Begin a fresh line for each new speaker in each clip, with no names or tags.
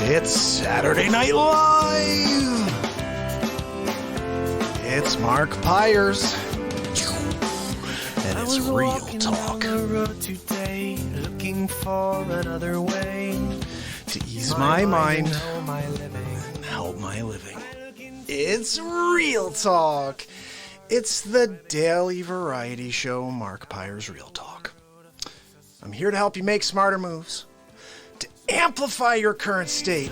It's Saturday Night Live. It's Mark Pyers. And it's Real Talk.
On the road today, looking for another way
to ease my mind and help my living. It's Real Talk. It's the daily variety show, Mark Pyers' Real Talk. I'm here to help you make smarter moves, to amplify your current state.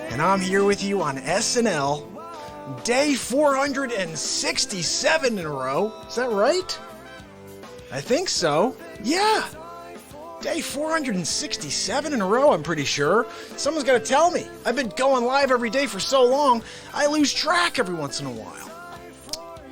And I'm here with you on SNL, day 467 in a row. Is that right? I think so. Yeah. Day 467 in a row, I'm pretty sure. Someone's got to tell me. I've been going live every day for so long, I lose track every once in a while.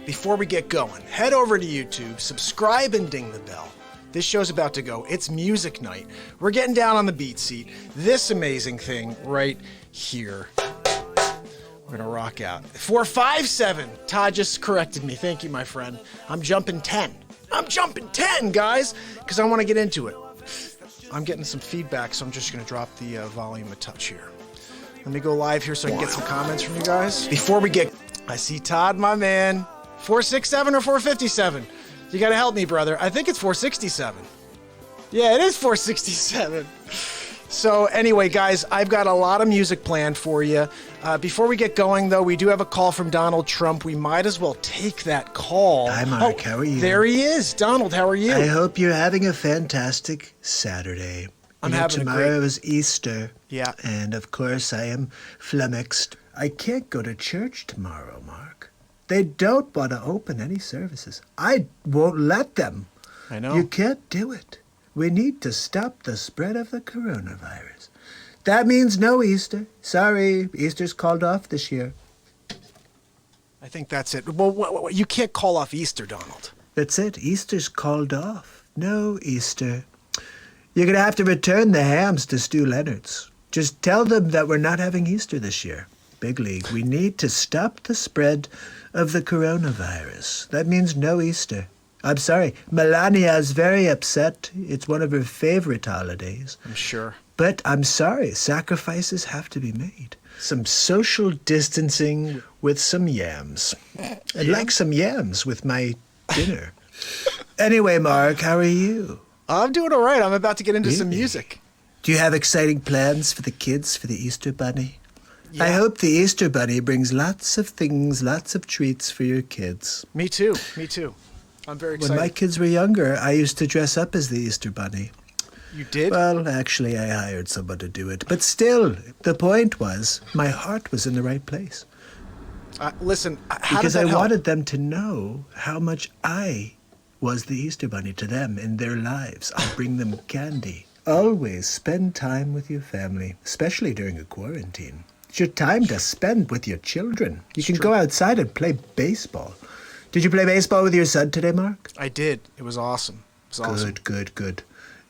Before we get going, head over to YouTube, subscribe and ding the bell. This show's about to go. It's music night. We're getting down on the Beet Seed. This amazing thing right here. We're going to rock out. 457. Todd just corrected me. Thank you, my friend. I'm jumping 10. I'm jumping 10, guys, because I want to get into it. I'm getting some feedback, so I'm just going to drop the volume a touch here. Let me go live here so I can get some comments from you guys. Before we get... I see Todd, my man. 467 or 457? You got to help me, brother. I think it's 467. Yeah, it is 467. So anyway, guys, I've got a lot of music planned for you. Before we get going, though, we do have a call from Donald Trump. We might as well take that call.
Hi, Mark. How are you?
There he is. Donald, how are you?
I hope you're having a fantastic Saturday.
I'm having
tomorrow is Easter.
Yeah.
And, of course, I am flummoxed. I can't go to church tomorrow, Mark. They don't want to open any services. I won't let them.
I know.
You can't do it. We need to stop the spread of the coronavirus. That means no Easter. Sorry, Easter's called off this year.
I think that's it. Well, you can't call off Easter, Donald.
That's it. Easter's called off. No Easter. You're going to have to return the hams to Stu Leonard's. Just tell them that we're not having Easter this year. Big league. We need to stop the spread of the coronavirus. That means no Easter. I'm sorry. Melania is very upset. It's one of her favorite holidays.
I'm sure.
But I'm sorry. Sacrifices have to be made. Some social distancing with some yams. I'd like some yams with my dinner. Anyway, Mark, how are you?
I'm doing all right. I'm about to get into some music.
Do you have exciting plans for the kids for the Easter Bunny?
Yeah.
I hope the Easter Bunny brings lots of things, lots of treats for your kids.
Me too. Me too. I'm very excited.
When my kids were younger, I used to dress up as the Easter Bunny.
You did?
Well, actually, I hired someone to do it. But still, the point was, my heart was in the right place.
Listen, how
because
does that
I
help?
wanted them to know how much I was the Easter Bunny to them in their lives. I'll bring them candy. Always spend time with your family, especially during a quarantine. It's your time to spend with your children. You can go outside and play baseball. Did you play baseball with your son today, Mark?
I did. It was awesome. It was awesome.
Good.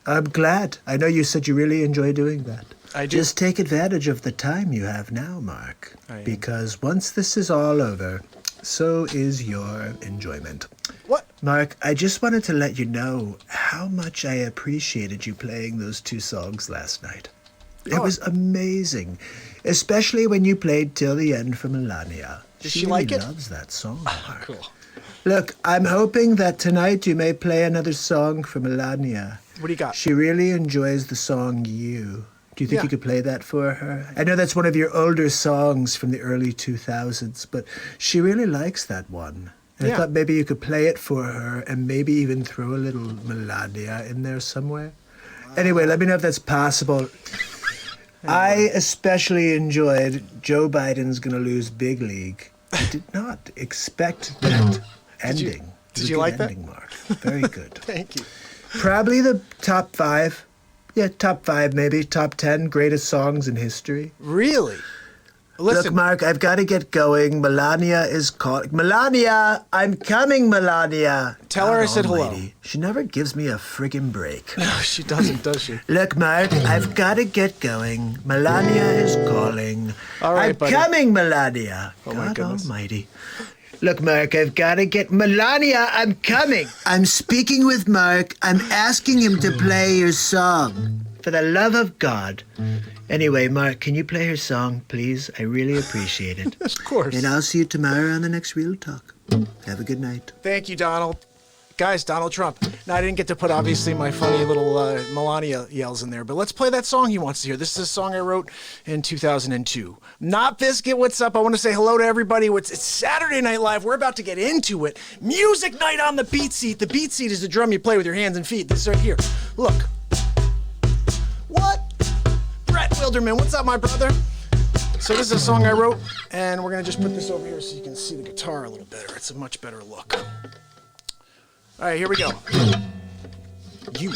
I'm glad. I know you said you really enjoy doing that.
I do.
Just take advantage of the time you have now, Mark. Because once this is all over, so is your enjoyment.
What?
Mark, I just wanted to let you know how much I appreciated you playing those two songs last night. It was amazing, especially when you played Till the End for Melania.
Did she like it?
She loves that song, Mark.
Cool.
Look, I'm hoping that tonight you may play another song for Melania.
What do you got?
She really enjoys the song You. Do you think you could play that for her? I know that's one of your older songs from the early 2000s, but she really likes that one. And I thought maybe you could play it for her and maybe even throw a little Melania in there somewhere. Anyway, let me know if that's possible. I especially enjoyed Joe Biden's going to lose big league. I did not expect that ending.
Did you like
ending,
that?
Mark. Very good.
Thank you.
Probably the top 5. Yeah, top 5 maybe. Top 10 greatest songs in history.
Really? Listen.
Look, Mark, I've got to get going. Melania is calling. Melania! I'm coming, Melania!
Tell her I said hello.
She never gives me a friggin' break.
No, she doesn't, does she?
Look, Mark, I've got to get going. Melania is calling.
All right,
I'm
buddy.
coming, Melania.
Oh, my
God
goodness.
almighty. Look, Mark, I've got to get... Melania, I'm coming. I'm speaking with Mark. I'm asking him to play your song. For the love of God. Anyway, Mark, can you play her song, please? I really appreciate it.
Of course.
And I'll see you tomorrow on the next Real Talk. Have a good night.
Thank you, Donald. Guys, Donald Trump. Now, I didn't get to put, obviously, my funny little Melania yells in there, but let's play that song he wants to hear. This is a song I wrote in 2002. Not Biscuit, what's up? I want to say hello to everybody. It's Saturday Night Live. We're about to get into it. Music night on the Beet Seat. The Beet Seat is the drum you play with your hands and feet. This right here. Look. What? Brett Wilderman, what's up, my brother? So this is a song I wrote, and we're going to just put this over here so you can see the guitar a little better. It's a much better look. All right, here we go. You.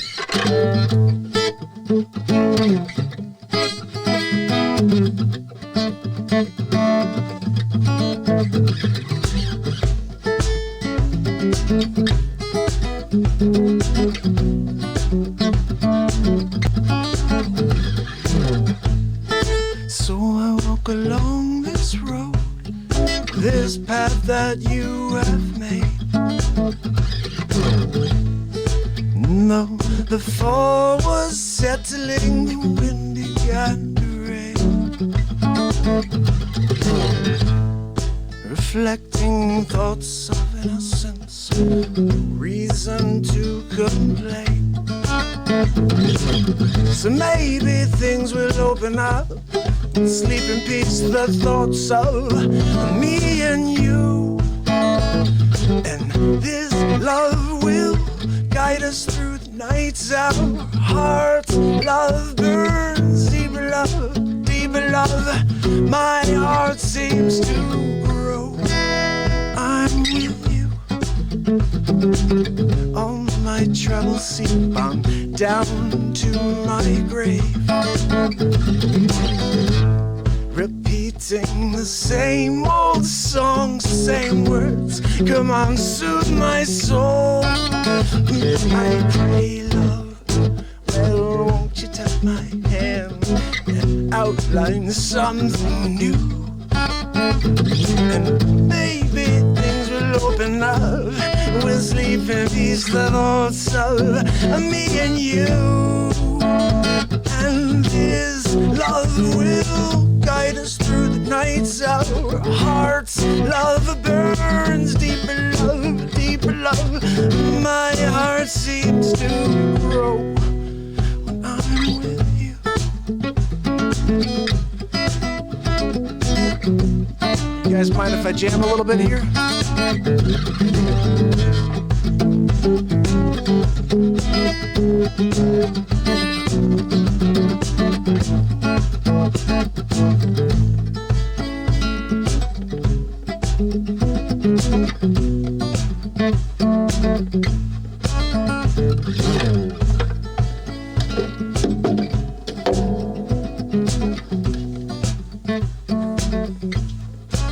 So I walk along this road, this path that you have made. No, the fall was settling, the wind began to rain. Reflecting thoughts of innocence, no reason to complain. So maybe things will open up, sleep in peace, the thoughts of me and you. And this love will guide us through the nights. Our hearts, love burns, deeper love, deeper love. My heart seems to grow. I'm with you on my travel seat, bound down to my grave. Repeating the same old songs, same words. Come on, soothe my soul. I pray, love, well, won't you take my hand and outline something new? And maybe things will open up. We'll sleep in peace, the thoughts of me and you. And this love will guide us through the nights. Our hearts, love burns, deeper love, deeper love. My heart seems to grow when I'm with you. You guys mind if I jam a little bit here?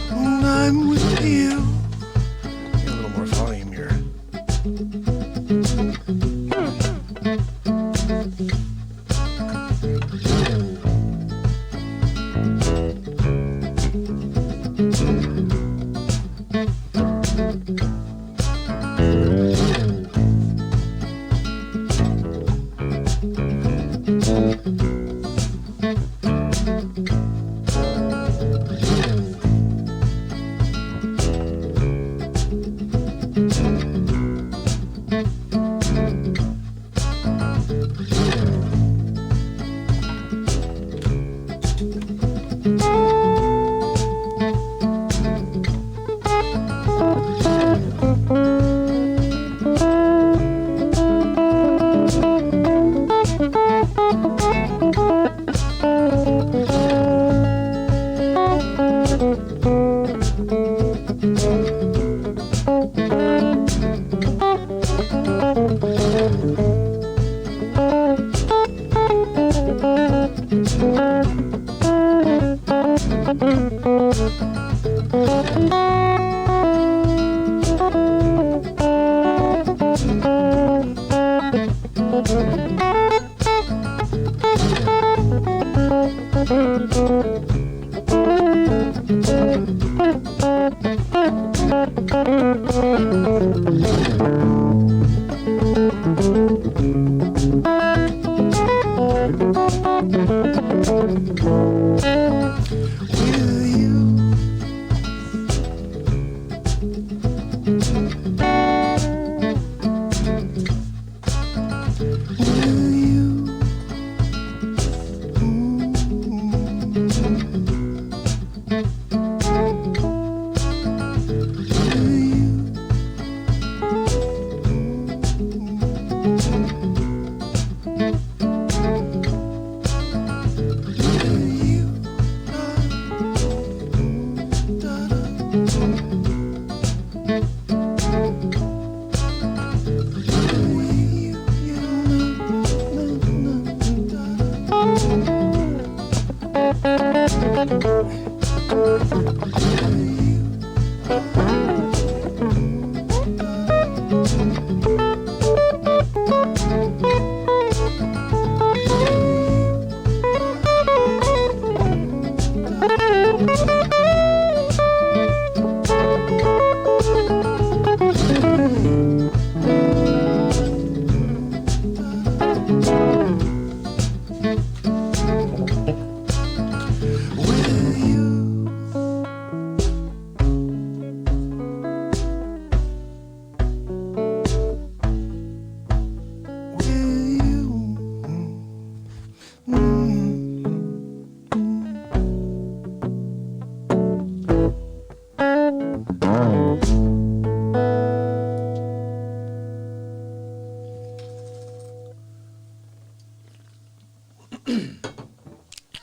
When I'm with you. Get a little more volume here.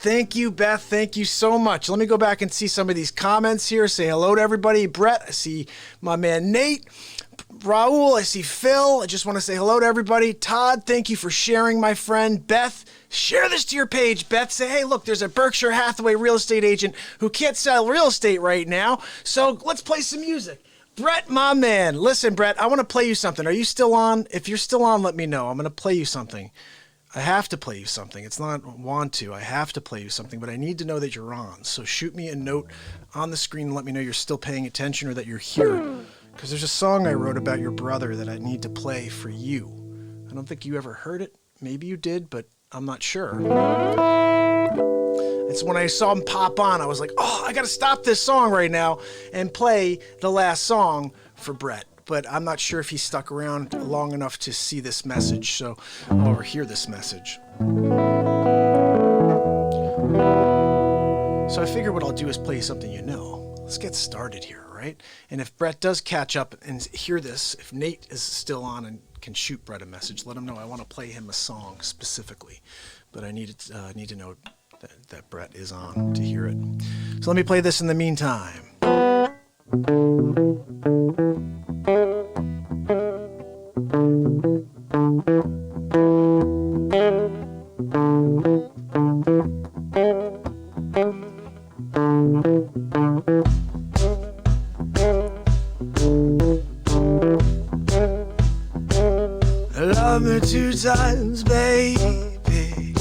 Thank you, Beth. Thank you so much. Let me go back and see some of these comments here. Say hello to everybody. Brett, I see my man Nate. Raul, I see Phil. I just want to say hello to everybody. Todd, thank you for sharing, my friend. Beth, share this to your page. Beth, say, hey, look, there's a Berkshire Hathaway real estate agent who can't sell real estate right now, so let's play some music. Brett, my man. Listen, Brett, I want to play you something. Are you still on? If you're still on, let me know. I'm going to play you something. I have to play you something. It's not want to. I have to play you something, but I need to know that you're on. So shoot me a note on the screen and let me know you're still paying attention or that you're here. Because there's a song I wrote about your brother that I need to play for you. I don't think you ever heard it. Maybe you did, but I'm not sure. It's when I saw him pop on, I was like, oh, I got to stop this song right now and play the last song for Brett. But I'm not sure if he stuck around long enough to see this message, or hear this message. So I figure what I'll do is play something you know. Let's get started here, right? And if Brett does catch up and hear this, if Nate is still on and can shoot Brett a message, let him know I want to play him a song specifically. But I need to know that Brett is on to hear it. So let me play this in the meantime. Love me 2 times, baby.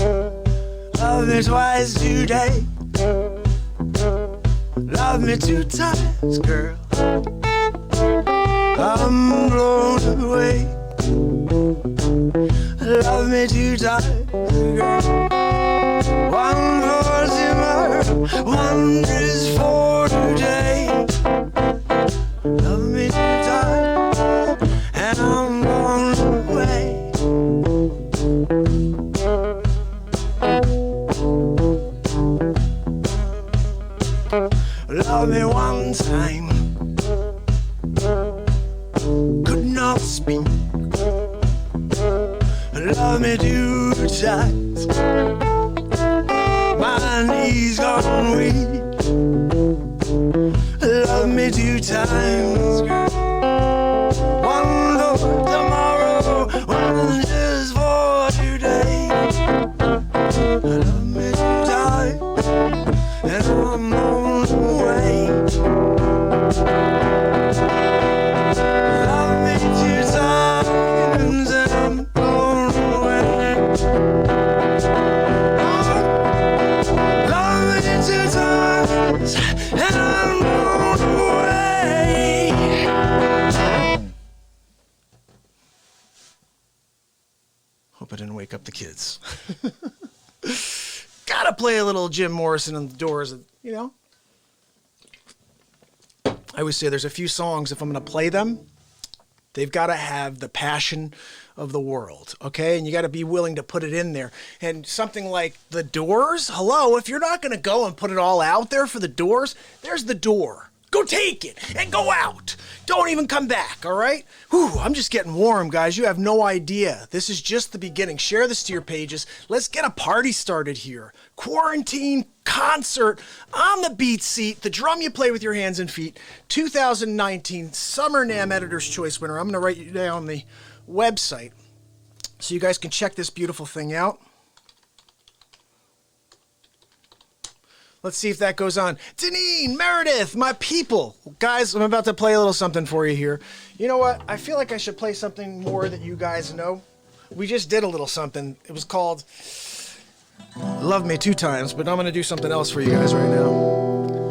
Love me twice today. Love me 2 times, girl. I'm blown away. Love me 2 times, girl. One for tomorrow, one is for today. Love me 2 times, and I'm blown away. Love me 1 time, could not speak. Love me 2 times, my knees gone weak. Love me 2 times, girl. One for tomorrow, one just for today. Love me 2 times, and I'm on the way. Love me 2 times, and I'm blown away. Love me 2 times, and I'm blown away. Hope I didn't wake up the kids. Gotta play a little Jim Morrison on the Doors, you know. I always say there's a few songs, if I'm going to play them, they've got to have the passion of the world, okay? And you got to be willing to put it in there. And something like The Doors, hello, if you're not going to go and put it all out there for The Doors, there's the door. Go take it and go out. Don't even come back, all right? Whew, I'm just getting warm, guys. You have no idea. This is just the beginning. Share this to your pages. Let's get a party started here. Quarantine concert on the Beet Seat, the drum you play with your hands and feet. 2019 Summer NAMM Editor's Choice winner. I'm going to write you down the website so you guys can check this beautiful thing out. Let's see if that goes on. Deneen, Meredith, my people. Guys, I'm about to play a little something for you here. You know what? I feel like I should play something more that you guys know. We just did a little something. It was called Love Me 2 Times, but I'm going to do something else for you guys right now.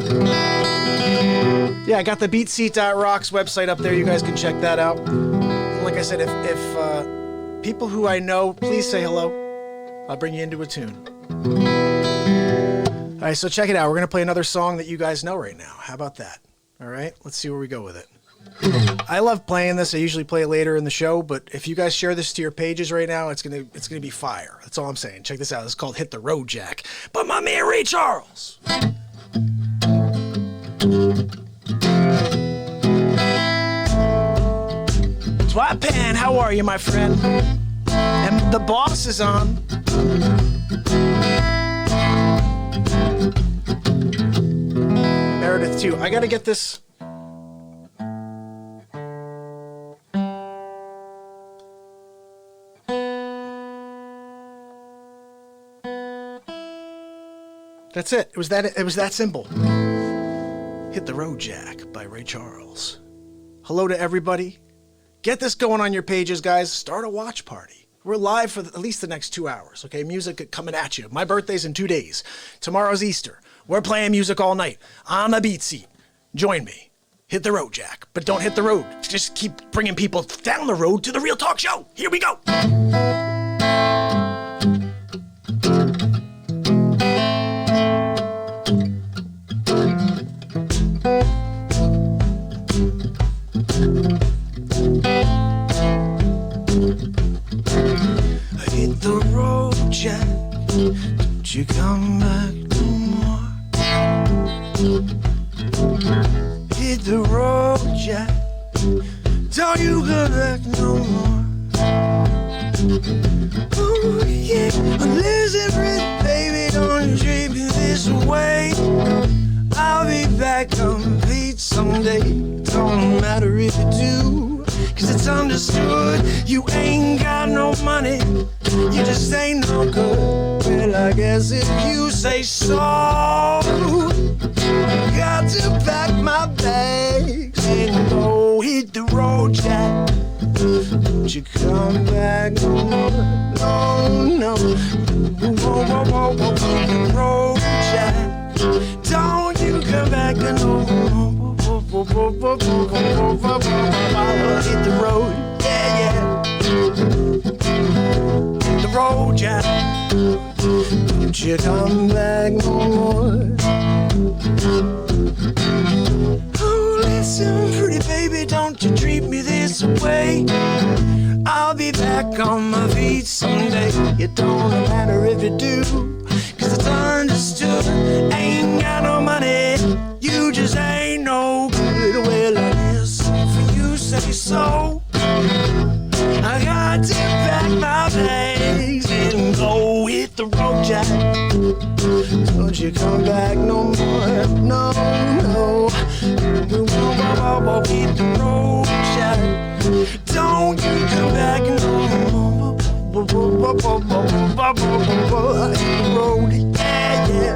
Yeah, I got the BeatSeat.rocks website up there. You guys can check that out. Like I said, if people who I know, please say hello. I'll bring you into a tune. All right, so check it out. We're going to play another song that you guys know right now. How about that? All right, let's see where we go with it. I love playing this. I usually play it later in the show, but if you guys share this to your pages right now, it's gonna be fire. That's all I'm saying. Check this out. This is called Hit the Road Jack by my man Ray Charles. Swap Pan, how are you, my friend? And the boss is on. Meredith too. I gotta get this. That's it. It was that simple. Hit the Road Jack by Ray Charles. Hello to everybody. Get this going on your pages, guys. Start a watch party. We're live for at least the next 2 hours, okay? Music coming at you. My birthday's in 2 days. Tomorrow's Easter. We're playing music all night on the Beet Seed. Join me. Hit the road, Jack. But don't hit the road. Just keep bringing people down the road to the real talk show. Here we go. Hit the road, Jack. Don't you come back no more. Hit the road, Jack. Don't you come back no more. Oh yeah, listen, pretty baby, don't you treat me this way. I'll be back on beat someday. Don't matter if you do, 'cause it's understood you ain't got no money. You just ain't no good. Well, I guess if you say so, got to pack my bags and go hit the road, Jack. Don't you come back no more. No, no. Whoa, whoa, whoa, whoa, hit the road, Jack. Don't you come back no more. Hit the road, yeah, yeah. Hit the road, Jack. Don't you come back no more. Oh, listen, pretty baby, don't you treat me this way. I'll be back on my feet someday. It don't matter if you do, 'cause it's understood. Ain't got no money, you just ain't no good. Well, I guess if you say so, I got to pack my bags and go hit the road, Jack. Don't you come back no more, no, no. Hit the road, Jack. Don't you come back no more. Hit the road, yeah, yeah.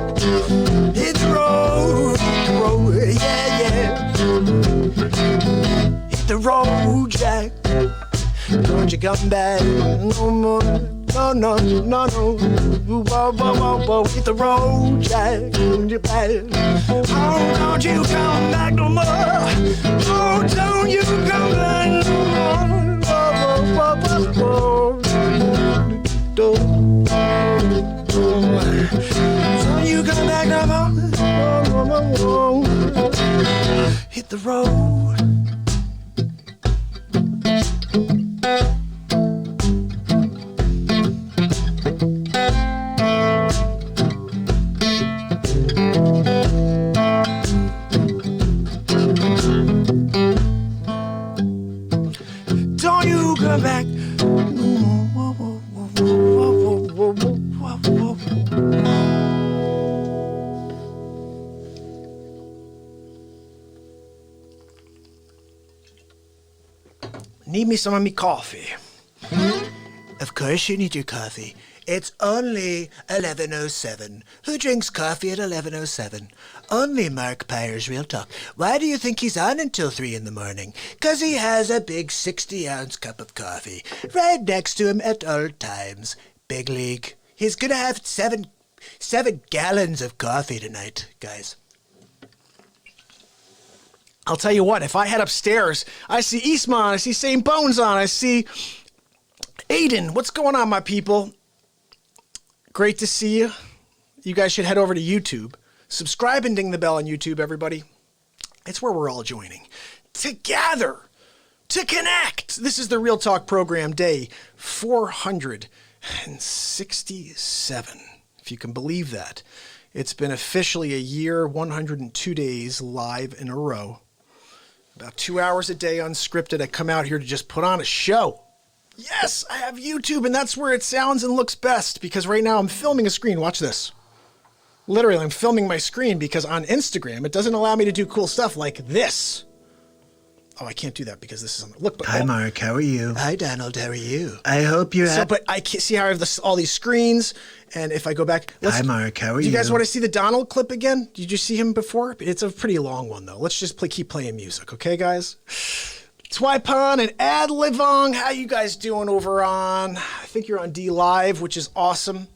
Hit the road, yeah, yeah. Hit the road, Jack. Don't you come back no more. No, no, no, no. Whoa, whoa, whoa, whoa. Hit the road, Jack. Don't you back. Oh, don't you come back no more. Oh, don't you come back no more. Whoa, whoa, whoa, whoa, whoa. Don't you come back no more. Whoa, whoa, whoa, whoa. Hit the road. Don't you come back. Need me some of me coffee. Of course you need your coffee.
It's only 11:07. Who drinks coffee at 11:07? Only Mark Pyers, Real Talk. Why do you think he's on until 3 in the morning? 'Cause he has a big 60-ounce cup of coffee right next to him at all times. Big league. He's gonna have seven gallons of coffee tonight, guys.
I'll tell you what, if I head upstairs, I see Eastmon, I see St. Bones on, I see Aiden. What's going on, my people? Great to see you. You guys should head over to YouTube. Subscribe and ding the bell on YouTube, everybody. It's where we're all joining together to connect. This is the Real Talk program, day 467, if you can believe that. It's been officially a year, 102 days live in a row. About 2 hours a day unscripted. I come out here to just put on a show. Yes, I have YouTube, and that's where it sounds and looks best, because right now I'm filming a screen. Watch this. Literally, I'm filming my screen because on Instagram, it doesn't allow me to do cool stuff like this. Oh, I can't do that because this is on the look. But
Hi, Mark. How are you?
Hi, Donald. How are you?
I hope you're happy.
But I can't see how I have all these screens, and if I go back,
Hi, Mark. How are you?
Do you guys want to see the Donald clip again? Did you see him before? It's a pretty long one though. Let's just keep playing music, okay, guys? Twipon and Ad Livong, how you guys doing over on? I think you're on D Live, which is awesome.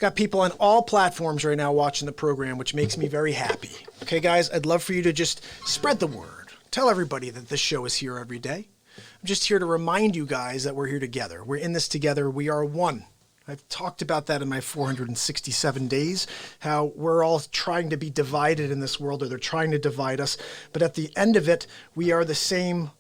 Got people on all platforms right now watching the program, which makes me very happy. Okay, guys, I'd love for you to just spread the word. Tell everybody that this show is here every day. I'm just here to remind you guys that we're here together. We're in this together. We are one. I've talked about that in my 467 days, how we're all trying to be divided in this world, or they're trying to divide us. But at the end of it, we are the same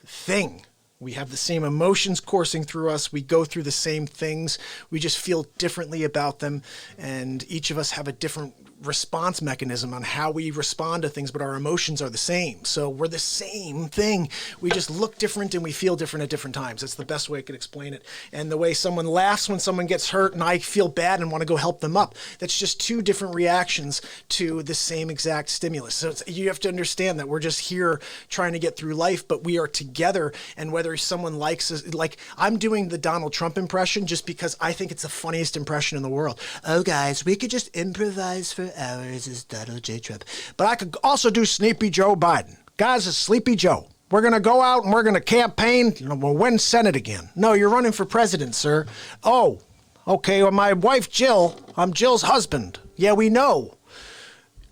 thing. We have the same emotions coursing through us. We go through the same things. We just feel differently about them. And each of us have a different response mechanism on how we respond to things, but our emotions are the same. So we're the same thing. We just look different and we feel different at different times. That's the best way I could explain it. And the way someone laughs when someone gets hurt and I feel bad and want to go help them up, that's just two different reactions to the same exact stimulus. So you have to understand that we're just here trying to get through life, but we are together. And whether someone likes us, like I'm doing the Donald Trump impression just because I think it's the funniest impression in the world.
Oh, guys, we could just improvise for hours as Donald J. Trump.
But I could also do Sleepy Joe Biden. Guys, it's Sleepy Joe. We're going to go out and we're going to campaign and we'll win Senate again. No, you're running for president, sir. Oh, okay. Well, my wife, Jill, I'm Jill's husband. Yeah, we know.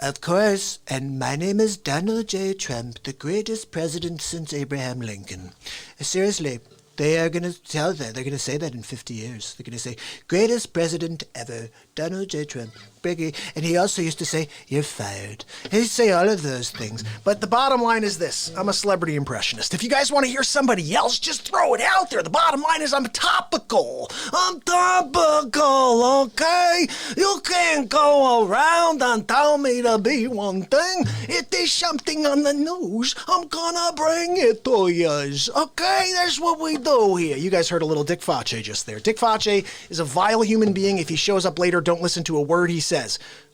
Of course, and my name is Donald J. Trump, the greatest president since Abraham Lincoln. Seriously, they are going to tell that. They're going to say that in 50 years. They're going to say, greatest president ever, Donald J. Trump. Biggie. And he also used to say, you're fired. He'd say all of those things.
But the bottom line is this. I'm a celebrity impressionist. If you guys want to hear somebody else, just throw it out there. The bottom line is I'm topical. I'm topical, okay? You can't go around and tell me to be one thing. If there's something on the news, I'm gonna bring it to yous, okay? That's what we do here. You guys heard a little Dick Facce just there. Dick Facce is a vile human being. If he shows up later, don't listen to a word he says.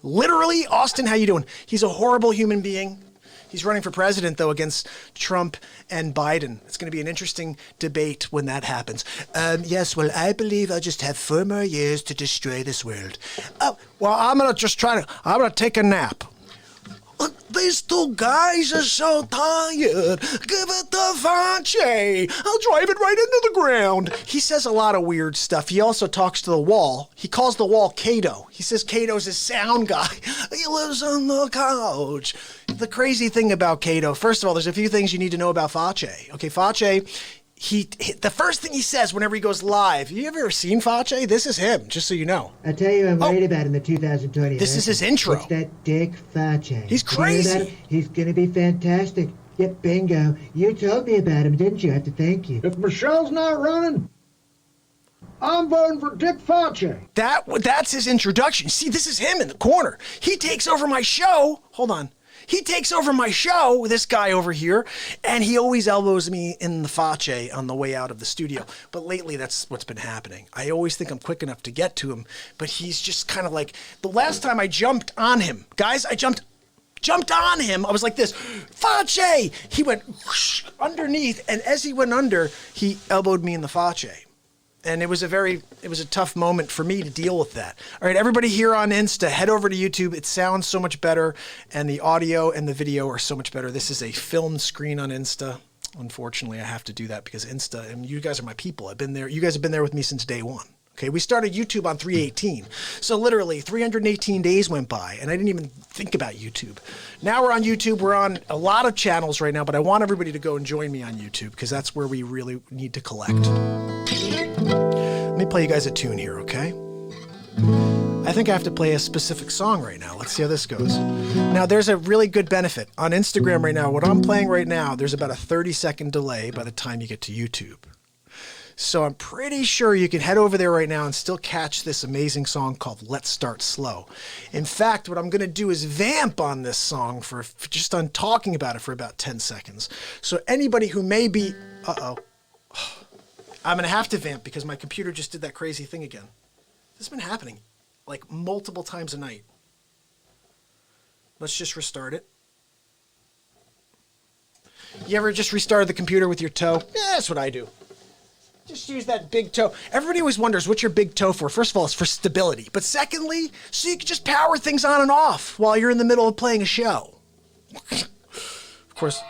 Literally, Austin, how you doing? He's a horrible human being. He's running for president, though, against Trump and Biden. It's going to be an interesting debate when that happens.
Yes, well, I believe I'll just have 4 more years to destroy this world.
Well, I'm going to take a nap. These two guys are so tired. Give it to Facce. I'll drive it right into the ground. He says a lot of weird stuff. He also talks to the wall. He calls the wall Cato. He says Cato's his sound guy. He lives on the couch. The crazy thing about Cato, first of all, there's a few things you need to know about Facce. Okay, Facce, the first thing he says whenever he goes live, you ever seen Facce? This is him, just so you know.
I tell you, I'm worried about in the 2020.
This is his intro.
It's that Dick Facce.
He's crazy.
He's gonna be fantastic. Yep, bingo. You told me about him, didn't you? I have to thank you.
If Michelle's not running, I'm voting for Dick Facce.
That's his introduction. See, this is him in the corner. He takes over my show. Hold on. He takes over my show, this guy over here, and he always elbows me in the Facce on the way out of the studio. But lately, that's what's been happening. I always think I'm quick enough to get to him, but he's just kind of like, the last time I jumped on him, guys, I jumped on him. I was like this, Facce! He went whoosh, underneath, and as he went under, he elbowed me in the Facce. And it was a tough moment for me to deal with that. All right, everybody here on Insta, head over to YouTube. It sounds so much better, and the audio and the video are so much better. This is a filmed screen on Insta. Unfortunately, I have to do that because Insta, and you guys are my people. I've been there. You guys have been there with me since day one. Okay, we started YouTube on 3/18. So literally 318 days went by and I didn't even think about YouTube. Now we're on YouTube. We're on a lot of channels right now, but I want everybody to go and join me on YouTube because that's where we really need to collect. Let me play you guys a tune here, okay? I think I have to play a specific song right now. Let's see how this goes. Now, there's a really good benefit. On Instagram right now, what I'm playing right now, there's about a 30-second delay by the time you get to YouTube. So I'm pretty sure you can head over there right now and still catch this amazing song called Let's Start Slow. In fact, what I'm going to do is vamp on this song for just on talking about it for about 10 seconds. So anybody who may be... I'm going to have to vamp because my computer just did that crazy thing again. This has been happening like multiple times a night. Let's just restart it. You ever just restarted the computer with your toe? Yeah, that's what I do. Just use that big toe. Everybody always wonders what's your big toe for. First of all, it's for stability. But secondly, so you can just power things on and off while you're in the middle of playing a show. Of course.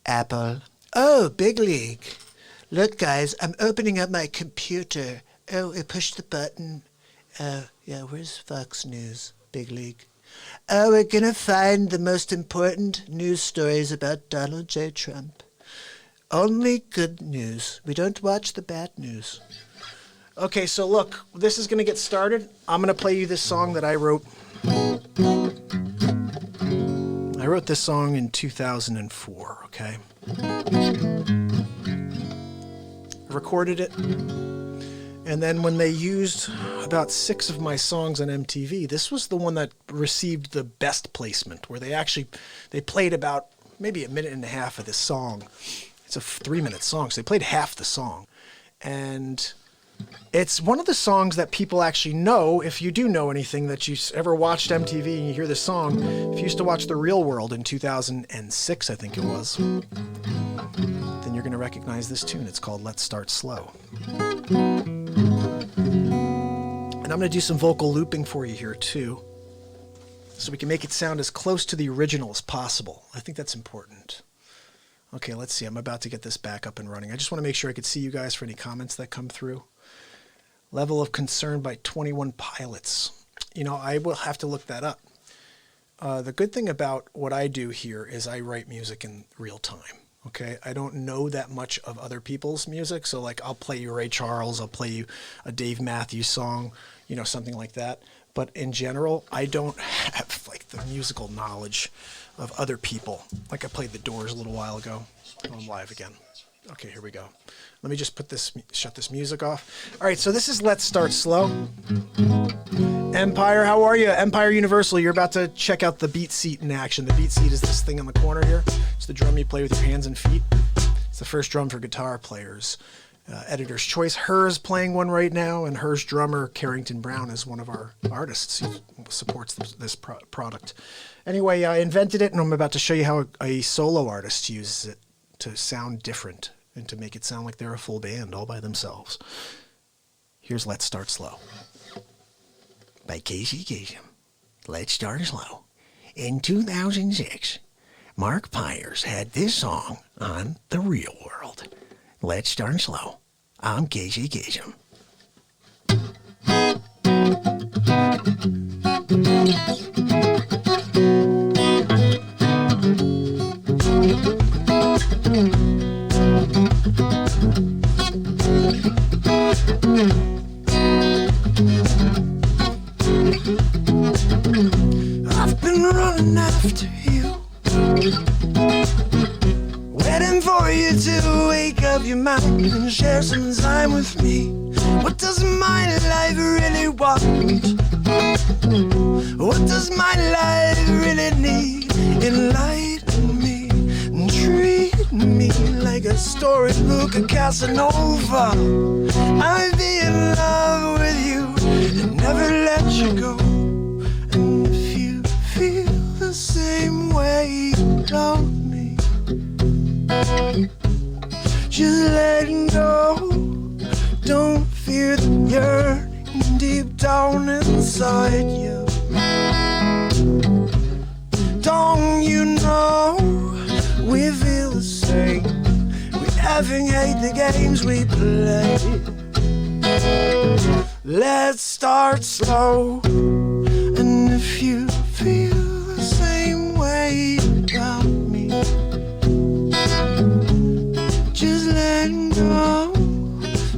Apple. Oh, big league. Look, guys, I'm opening up my computer. Oh, I pushed the button. Yeah, where's Fox News? Big league. Oh, we're gonna find the most important news stories about Donald J. Trump. Only good news. We don't watch the bad news.
Okay, so look, this is going to get started. I'm going to play you this song that I wrote. I wrote this song in 2004, okay? I recorded it. And then when they used about 6 of my songs on MTV, this was the one that received the best placement, where they played about maybe a minute and a half of this song. It's a 3-minute song, so they played half the song. And it's one of the songs that people actually know, if you do know anything, that you ever watched MTV and you hear this song. If you used to watch The Real World in 2006, I think it was, then you're going to recognize this tune. It's called Let's Start Slow. And I'm going to do some vocal looping for you here, too, so we can make it sound as close to the original as possible. I think that's important. Okay, let's see. I'm about to get this back up and running. I just want to make sure I could see you guys for any comments that come through. Level of concern by 21 pilots. You know, I will have to look that up. The good thing about what I do here is I write music in real time. Okay, I don't know that much of other people's music. So like I'll play you Ray Charles, I'll play you a Dave Matthews song, you know, something like that. But in general, I don't have like the musical knowledge of other people. Like I played The Doors a little while ago. Oh, I'm live again. Okay, here we go. Let me just shut this music off. All right, so this is Let's Start Slow. Empire, how are you? Empire Universal, you're about to check out the Beet Seat in action. The Beet Seat is this thing on the corner here. It's the drum you play with your hands and feet. It's the first drum for guitar players. Editor's Choice. Hers playing one right now, and Hers drummer Carrington Brown is one of our artists who supports this product. Anyway, I invented it, and I'm about to show you how a solo artist uses it to sound different and to make it sound like they're a full band all by themselves. Here's Let's Start Slow by Casey Kasem. Let's Start Slow. In 2006, Mark Pyers had this song on The Real World. Let's Start Slow. I'm Casey Kasem. I've been running after you, waiting for you to wake up your mind and share some time with me. What does my life really want? What does my life really need? Enlighten me and treat me like a storybook of Casanova. I'd be in love with you and never let you go. And if you feel the same way about me,
Just letting go. Don't fear the yearning deep down inside you. Don't you know we feel the same? We having hate the games we play. Let's start slow. And if you feel the same way about me, just let go.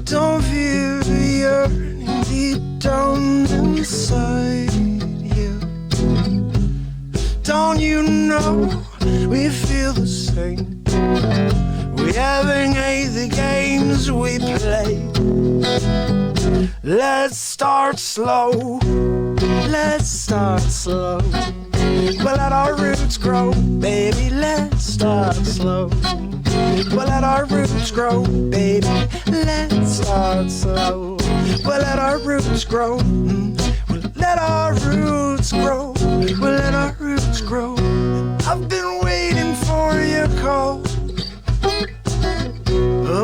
Don't fear the yearning deep down inside you. Don't you know we feel the same? We having hate the games we play. Let's start slow. Let's start slow. We'll let our roots grow, baby. Let's start slow. We'll let our roots grow, baby. Let's start slow. We'll let our roots grow. We'll let our roots grow. We'll let our roots grow. I've been waiting for your call,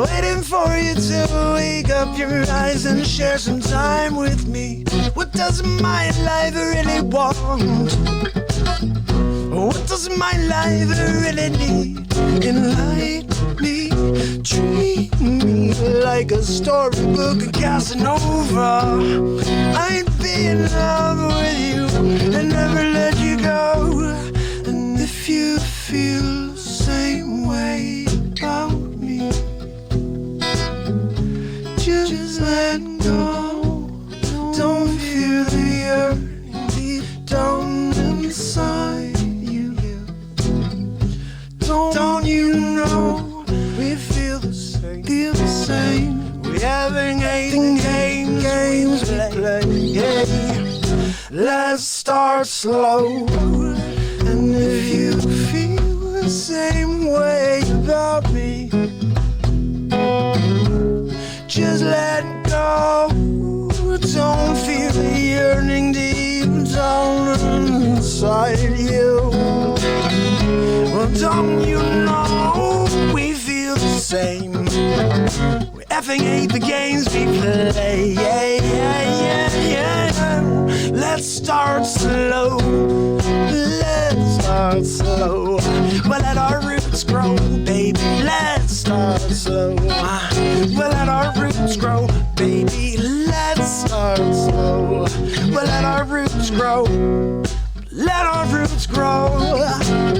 waiting for you to wake up your eyes and share some time with me. What does my life really want? What does my life really need? Enlighten me, treat me like a storybook of Casanova. I'd be in love with you and never let you go. And if you feel the same way about me, just let go. Don't fear the yearning deep down inside you. Don't you know we feel the same? Feel the same. We having games we play. Yeah. Let's start slow. And if you feel the same way about me, just let go. Don't feel the yearning deep down inside you. Well, don't you know we feel the same? We effing hate the games we play. Yeah, yeah, yeah, yeah. Let's start slow. Let's start slow. We'll let our roots grow, baby. Let's start slow. We'll let our roots grow, baby. Let's start slow. We'll let our roots grow. Let our roots grow.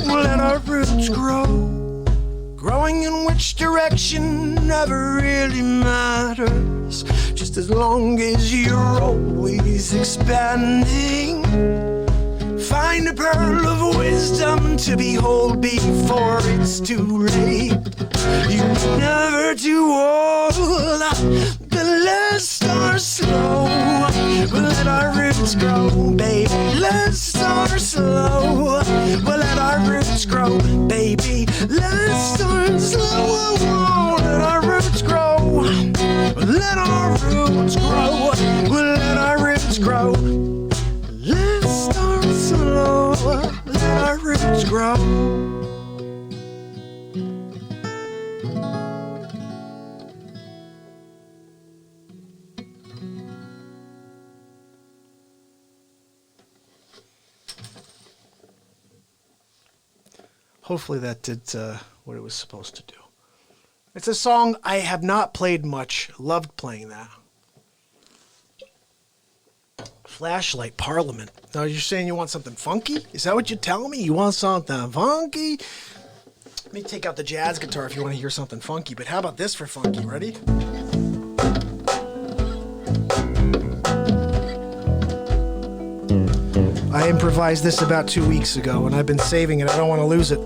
We'll let our roots grow. Growing in which direction never really matters, just as long as you're always expanding. Find a pearl of wisdom to behold before it's too late. You're never too old, but let's start slow. We'll let our roots grow, baby. Let's start slow. We'll let our roots grow, baby. Let's start slow. Let our roots grow. Let our roots grow. We'll let our roots grow. Let's start slow. Let our roots grow.
Hopefully that did what it was supposed to do. It's a song I have not played much. Loved playing that. Flashlight Parliament. Now you're saying you want something funky? Is that what you're telling me? You want something funky? Let me take out the jazz guitar if you want to hear something funky. But how about this for funky? Ready? I improvised this about 2 weeks ago, and I've been saving it. I don't want to lose it.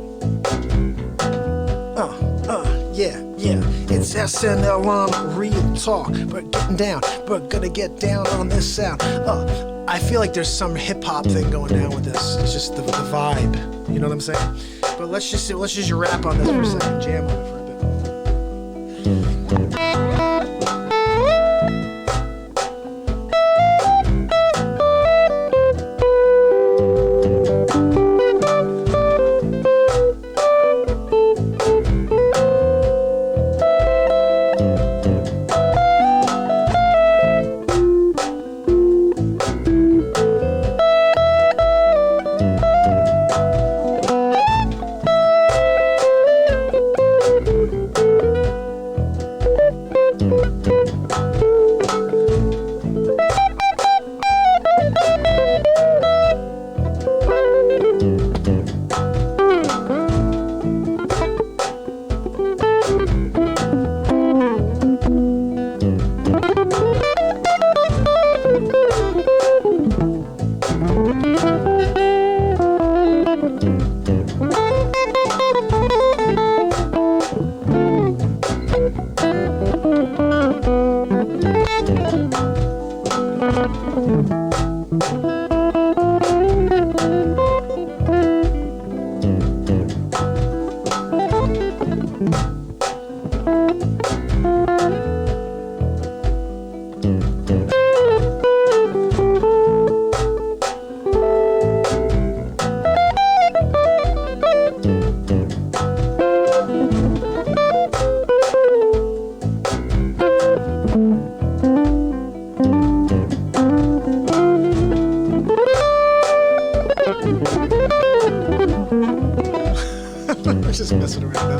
Yeah. It's SNL on Real Talk. We're getting down. We're gonna get down on this sound. I feel like there's some hip-hop thing going down with this. It's just the vibe. You know what I'm saying? But let's just rap on this for a second. Jam on it for a bit. just messing around now.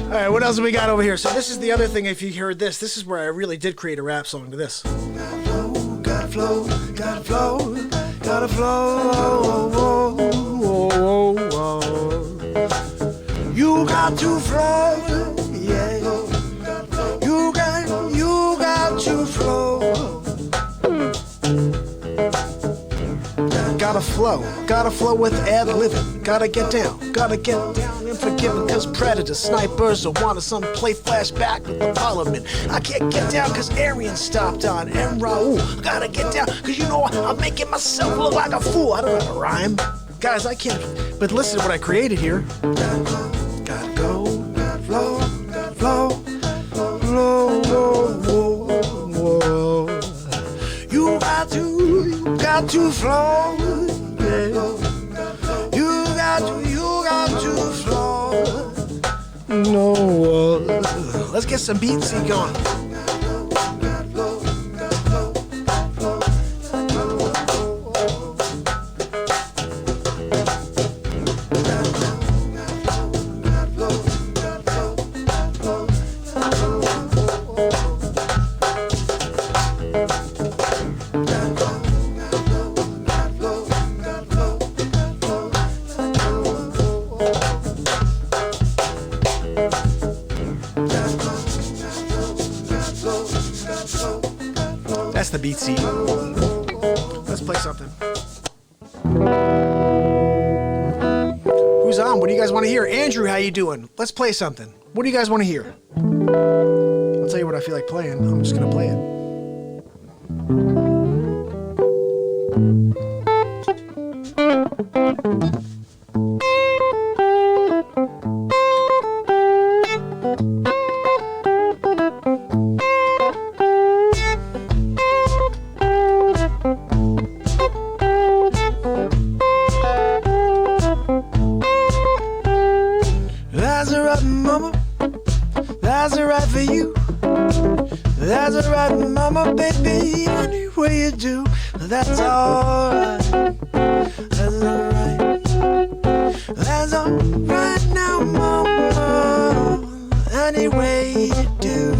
All right, what else do we got over here? So this is the other thing. If you heard this is where I really did create a rap song to this.
Gotta flow, gotta flow, gotta flow. You got to flow, yeah. You got to flow.
Gotta flow with ad-libbing. Gotta get down and forgiving. Cause predators, snipers, or wanna some play flashback with the parliament. I can't get down cause Arian stopped on and Raul. Gotta get down cause you know I'm making myself look like a fool. I don't know how to rhyme. Guys, I can't, but listen to what I created here.
Gotta go, gotta flow, gotta flow, flow, whoa. You got to flow, yeah. You got to flow.
No, let's get some Beet Seed going. That's the Beet Seed. Let's play something. Who's on? What do you guys want to hear? Andrew, how you doing? Let's play something. What do you guys want to hear? I'll tell you what I feel like playing. I'm just gonna play it.
That's alright, mama. That's alright for you. That's alright, mama, baby. Any way you do, that's alright. That's alright. That's alright now, mama. Any way you do.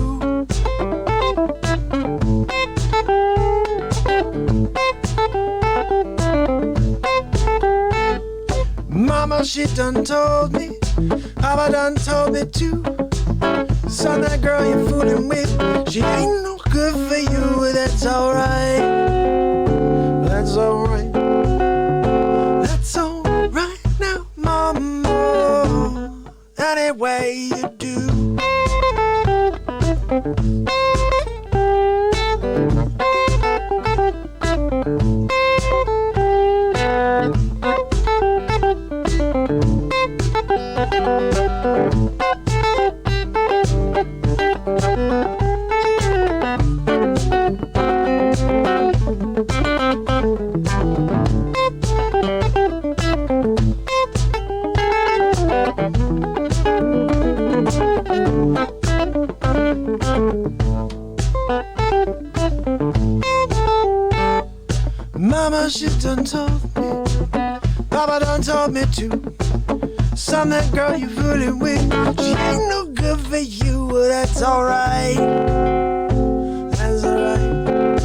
Mama, she done told me. Papa done told me too. Son, that girl you're fooling with, she ain't no good for you. That's alright. That's alright. That's alright now, mama. Any way you do. Mama, she done told me. Papa done told me too. Son, that girl you fooling with, she ain't no good for you. That's alright. That's alright.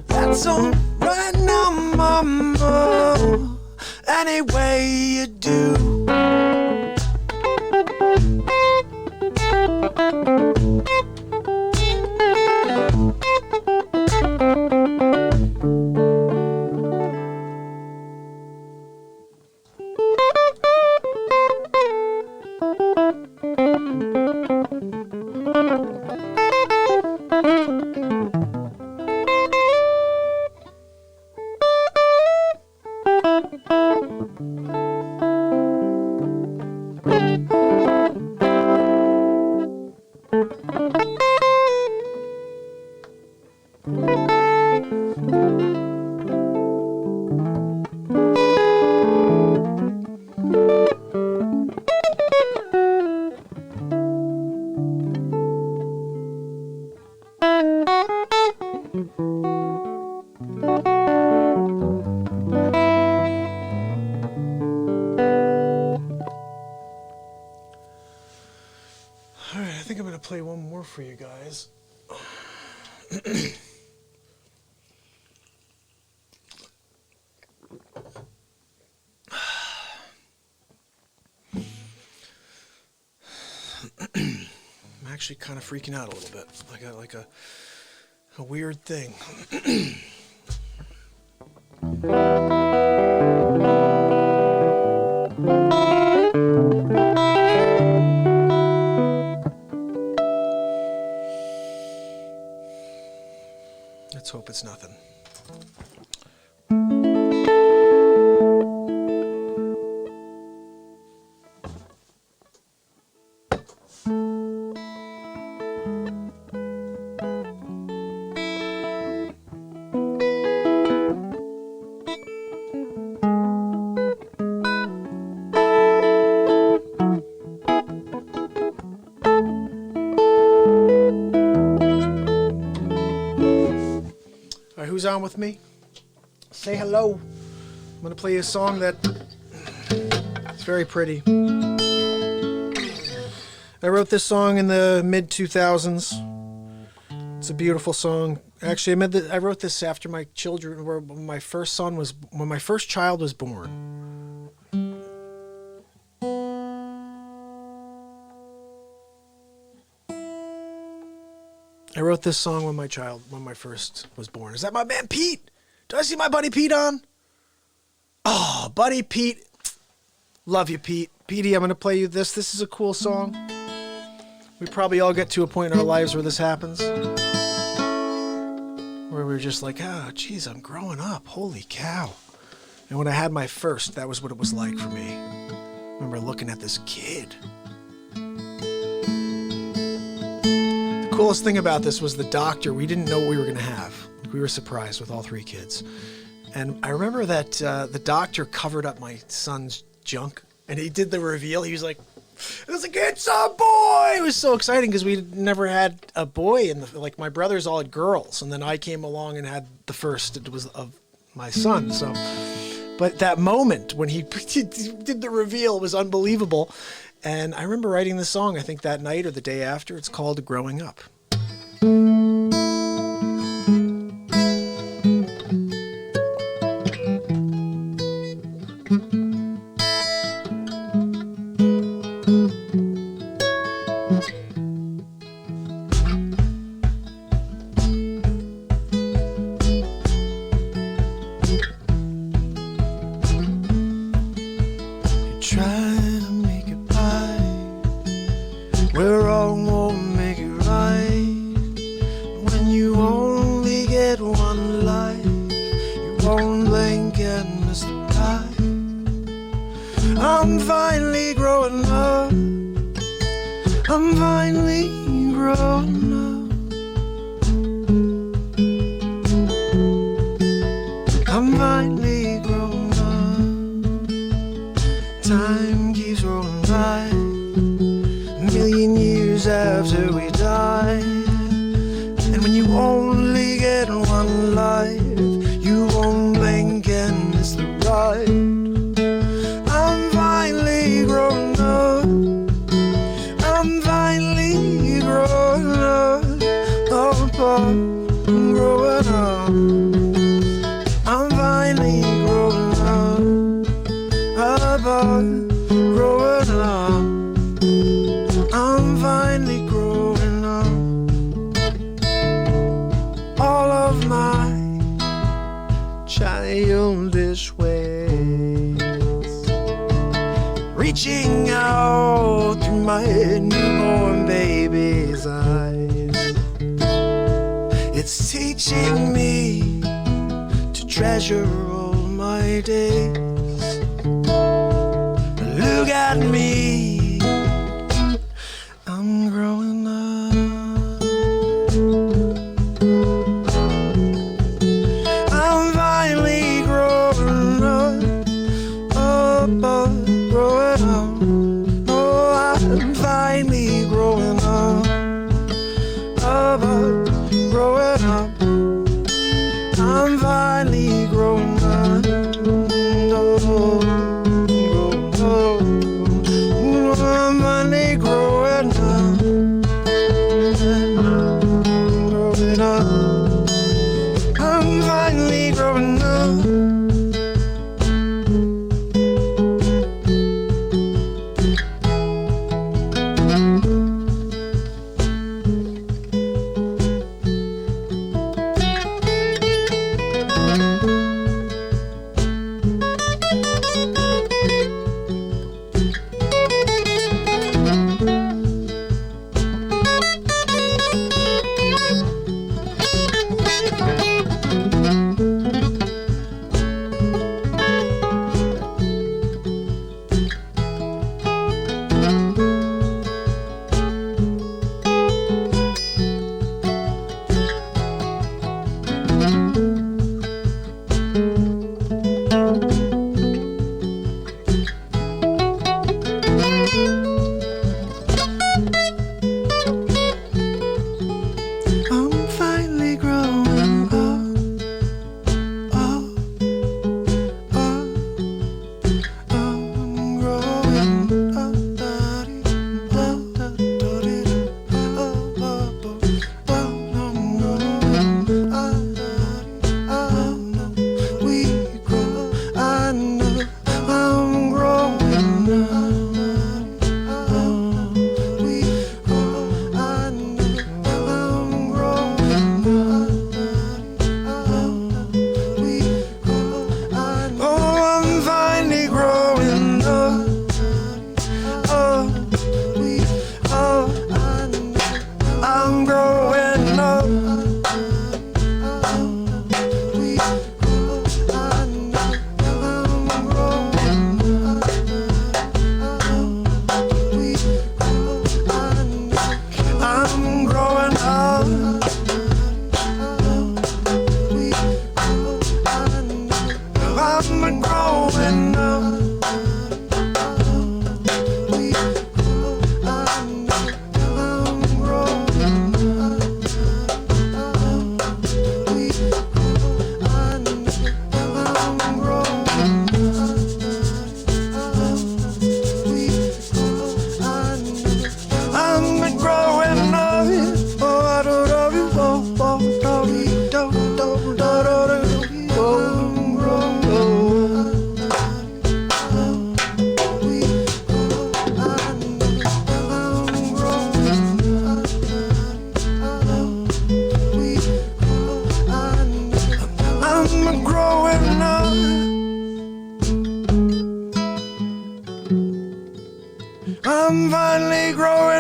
That's alright now, mama. Any way you do.
All right, I think I'm going to play one more for you guys. I'm actually kind of freaking out a little bit. I got like a weird thing. Let's hope it's nothing. All right, who's on with me? Say hello. I'm going to play you a song that it's very pretty. I wrote this song in the mid-2000s. It's a beautiful song. Actually, I wrote this after my children, when my first child was born. I wrote this song when my first was born. Is that my man Pete? Do I see my buddy Pete on? Oh, buddy Pete. Love you, Pete. Petey, I'm going to play you this. This is a cool song. We probably all get to a point in our lives where this happens. Where we're just like, oh, geez, I'm growing up. Holy cow. And when I had my first, that was what it was like for me. I remember looking at this kid. The coolest thing about this was the doctor. We didn't know what we were going to have. We were surprised with all three kids. And I remember that the doctor covered up my son's junk. And he did the reveal. He was like, it's a boy! It was so exciting because we never had a boy. Like, my brothers all had girls. And then I came along and had the first. It was of my son. So, but that moment when he did the reveal was unbelievable. And I remember writing the song, I think that night or the day after. It's called Growing Up. I'm finally growing up. I'm finally growing up. I'm finally growing up. Time keeps rolling by. A million years after we die. And when you only get one life, you won't blink and miss the ride. I'm growing up. I'm finally growing up. Growing up. I'm finally growing up. All of my childish ways, reaching out through my newborn baby's eyes. It's teaching me to treasure all my days. Look at me, I'm growing up. I'm finally growing up, growing up. Oh, I'm finally growing up, growing up. I'm finally growing up. I'm finally growing up.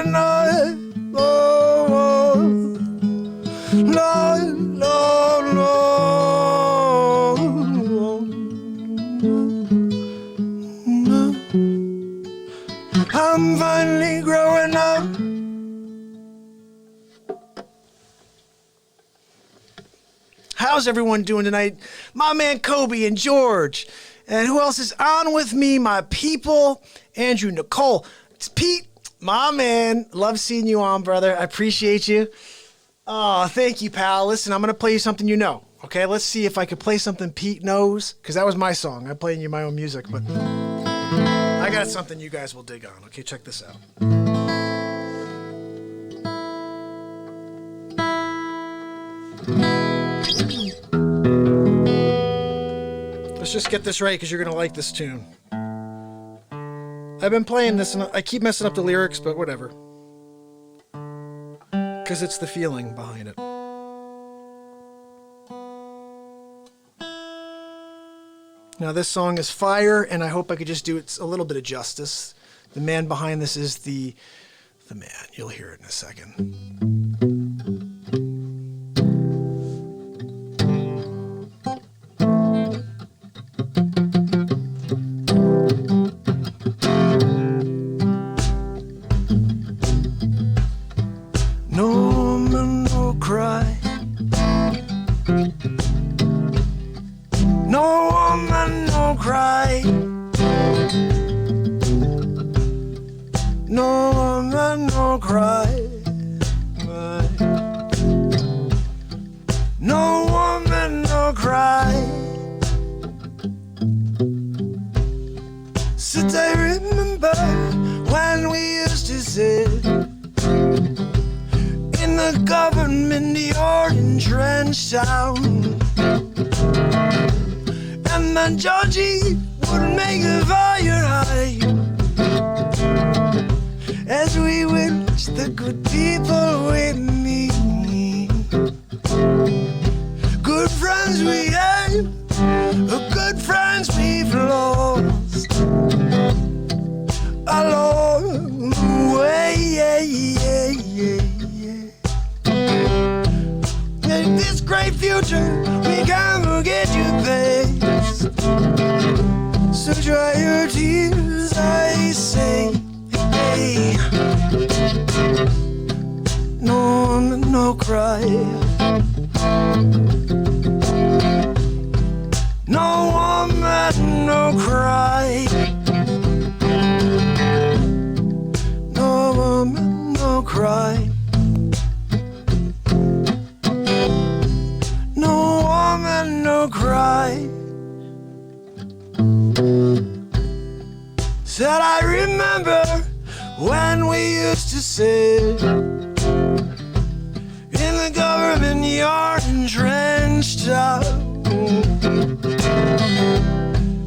growing up. Oh, Lord, Lord, Lord. I'm finally growing up.
How's everyone doing tonight? My man Kobe and George. And who else is on with me? My people, Andrew, Nicole. It's Pete, my man. Love seeing you on, brother. I appreciate you. Oh, thank you, pal. Listen, I'm going to play you something you know. Okay, let's see if I could play something Pete knows. Because that was my song. I'm playing you my own music. But I got something you guys will dig on. Okay, check this out. Let's just get this right because you're going to like this tune. I've been playing this and I keep messing up the lyrics, but whatever. Because it's the feeling behind it. Now this song is fire, and I hope I could just do it a little bit of justice. The man behind this is the man. You'll hear it in a second.
And then Georgie would make a fire high as we watch the good people with me. Good friends we have, good friends we've lost along the way. In this great future, we can't forget your past. So dry your tears, I say. Hey. No woman, no cry. No woman, no cry. No woman, no cry. No woman, no cry. Said I remember when we used to sit in the government yard and drenched out,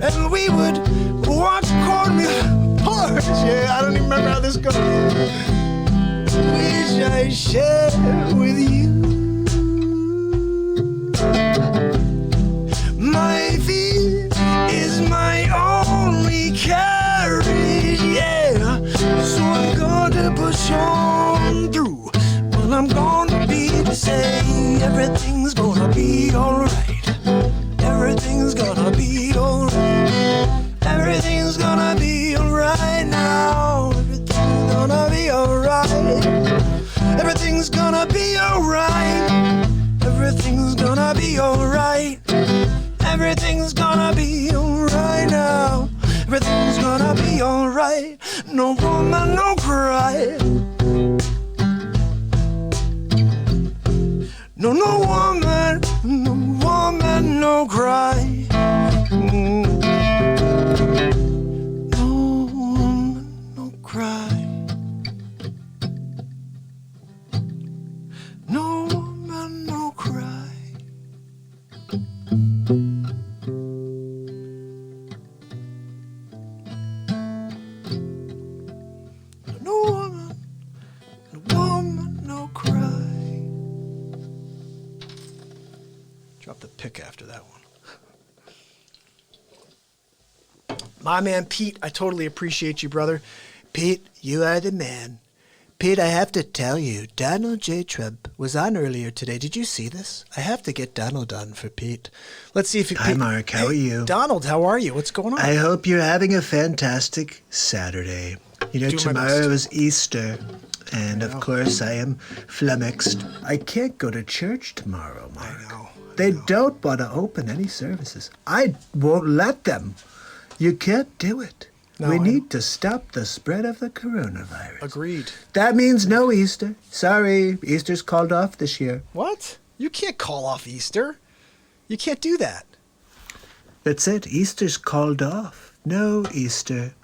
and we would watch cornmeal porridge. Yeah, I don't even remember how this goes. Wish I shared with you. My feet is my only carriage, yeah. So I'm gonna push on through. Well, I'm gonna be to say everything's gonna be alright. Everything's gonna be alright. Everything's gonna be alright now. Everything's gonna be alright. Everything's gonna be alright. Everything's gonna be alright. Everything's gonna be alright now. Everything's gonna be alright. No woman, no cry. No, no woman, no cry. No woman, no cry. No woman, no cry. No woman, no cry. Drop the pick after that one. My man Pete, I totally appreciate you, brother. Pete, you are the man.
Pete, I have to tell you, Donald J. Trump was on earlier today. Did you see this? I have to get Donald on for Pete.
Let's see if you...
Hi, Mark. How are you?
Donald, how are you? What's going on?
I hope you're having a fantastic Saturday. You know,
Doing my
tomorrow
best.
is Easter, and of course I am flummoxed. I can't go to church tomorrow, Mark.
I know.
They don't want to open any services. I won't let them. You can't do it.
No,
we
I
need to stop the spread of the coronavirus.
Agreed.
That means no Easter. Sorry, Easter's called off this year.
What? You can't call off Easter. You can't do that.
That's it. Easter's called off. No Easter.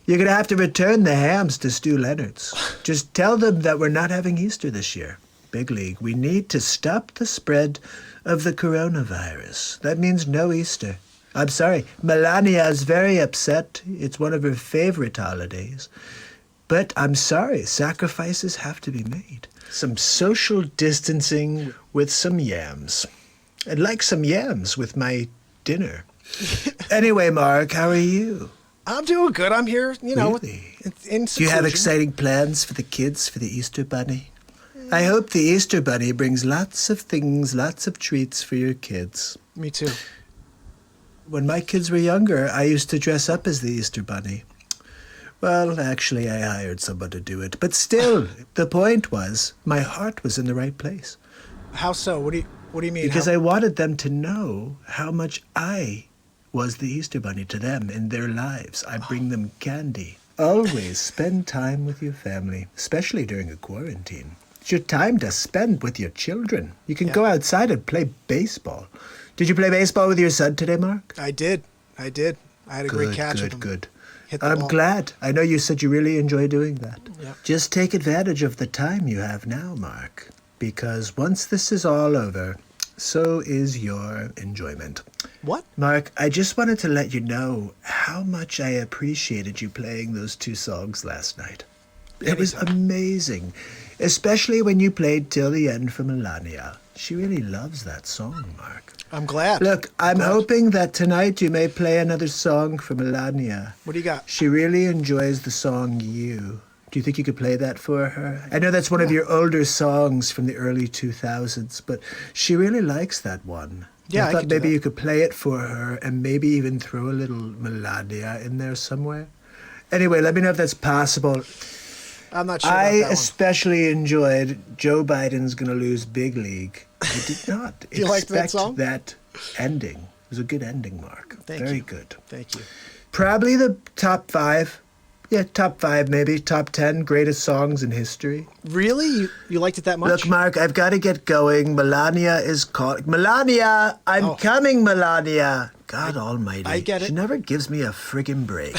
You're going to have to return the hams to Stu Leonard's. Just tell them that we're not having Easter this year. Big league. We need to stop the spread of the coronavirus. That means no Easter. I'm sorry. Melania is very upset. It's one of her favorite holidays. But I'm sorry. Sacrifices have to be made. Some social distancing with some yams. I'd like some yams with my dinner. Anyway, Mark, how are you?
I'm doing good. I'm here, you know,
Really?
in
Do you have
seclusion.
exciting plans for the kids for the Easter Bunny? I hope the Easter Bunny brings lots of things, lots of treats for your kids.
Me too.
When my kids were younger, I used to dress up as the Easter Bunny. Well, actually, I hired someone to do it. But still, the point was, my heart was in the right place.
How so? What do you mean?
Because
How-
I wanted them to know how much I was the Easter Bunny to them in their lives. I bring them candy. Always spend time with your family, especially during a quarantine. It's your time to spend with your children. You can go outside and play baseball. Did you play baseball with your son today, Mark?
I did. I had a great catch with him.
Good.
Hit the
I'm
ball.
glad. I know you said you really enjoy doing that.
Yep.
Just take advantage of the time you have now, Mark, because once this is all over, so is your enjoyment.
What?
Mark, I just wanted to let you know how much I appreciated you playing those two songs last night. It was
Anytime.
amazing, especially when you played Till the End for Melania. She really loves that song, Mark.
I'm glad.
Look, I'm
glad.
hoping that tonight you may play another song for Melania.
What do you got?
She really enjoys the song You. Do you think you could play that for her? I know that's one of your older songs from the early 2000s, but she really likes that one.
Yeah,
I
I
thought
could do
maybe
that.
you could play it for her and maybe even throw a little Melania in there somewhere. Anyway, let me know if that's possible.
I'm not sure
I
about that
especially enjoyed Joe Biden's Gonna Lose Big League. I did not
You liked that
expect
song?
that ending. It was a good ending, Mark.
Thank
Very
you.
good.
one. Thank you.
Probably the top 5. Yeah, top 5 maybe. Top 10 greatest songs in history.
Really? You liked it that much?
Look, Mark, I've got to get going. Melania is calling. Melania! I'm coming, Melania! God almighty.
I get it.
She never gives me a friggin' break.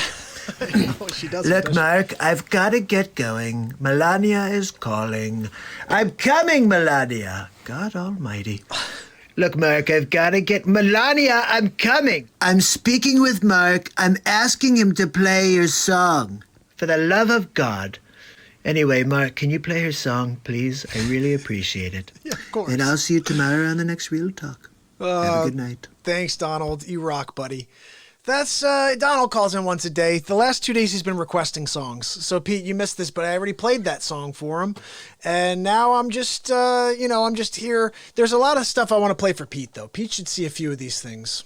No, she doesn't.
Look,
does she?
Mark, I've got to get going. Melania is calling. I'm coming, Melania. God almighty. Look, Mark, I've got to get... Melania, I'm coming. I'm speaking with Mark. I'm asking him to play your song. For the love of God. Anyway, Mark, can you play her song, please? I really appreciate it.
Yeah, of course.
And I'll see you tomorrow on the next Real Talk. Have a good night.
Thanks, Donald. You rock, buddy. That's Donald calls in once a day. The last 2 days he's been requesting songs. So Pete, you missed this, but I already played that song for him, and now I'm just, I'm just here. There's a lot of stuff I want to play for Pete, though. Pete should see a few of these things.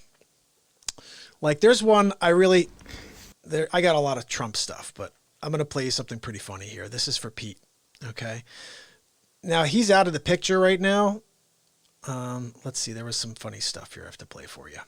Like there's one I got a lot of Trump stuff, but I'm gonna play you something pretty funny here. This is for Pete. Okay. Now he's out of the picture right now. Let's see. There was some funny stuff here I have to play for you.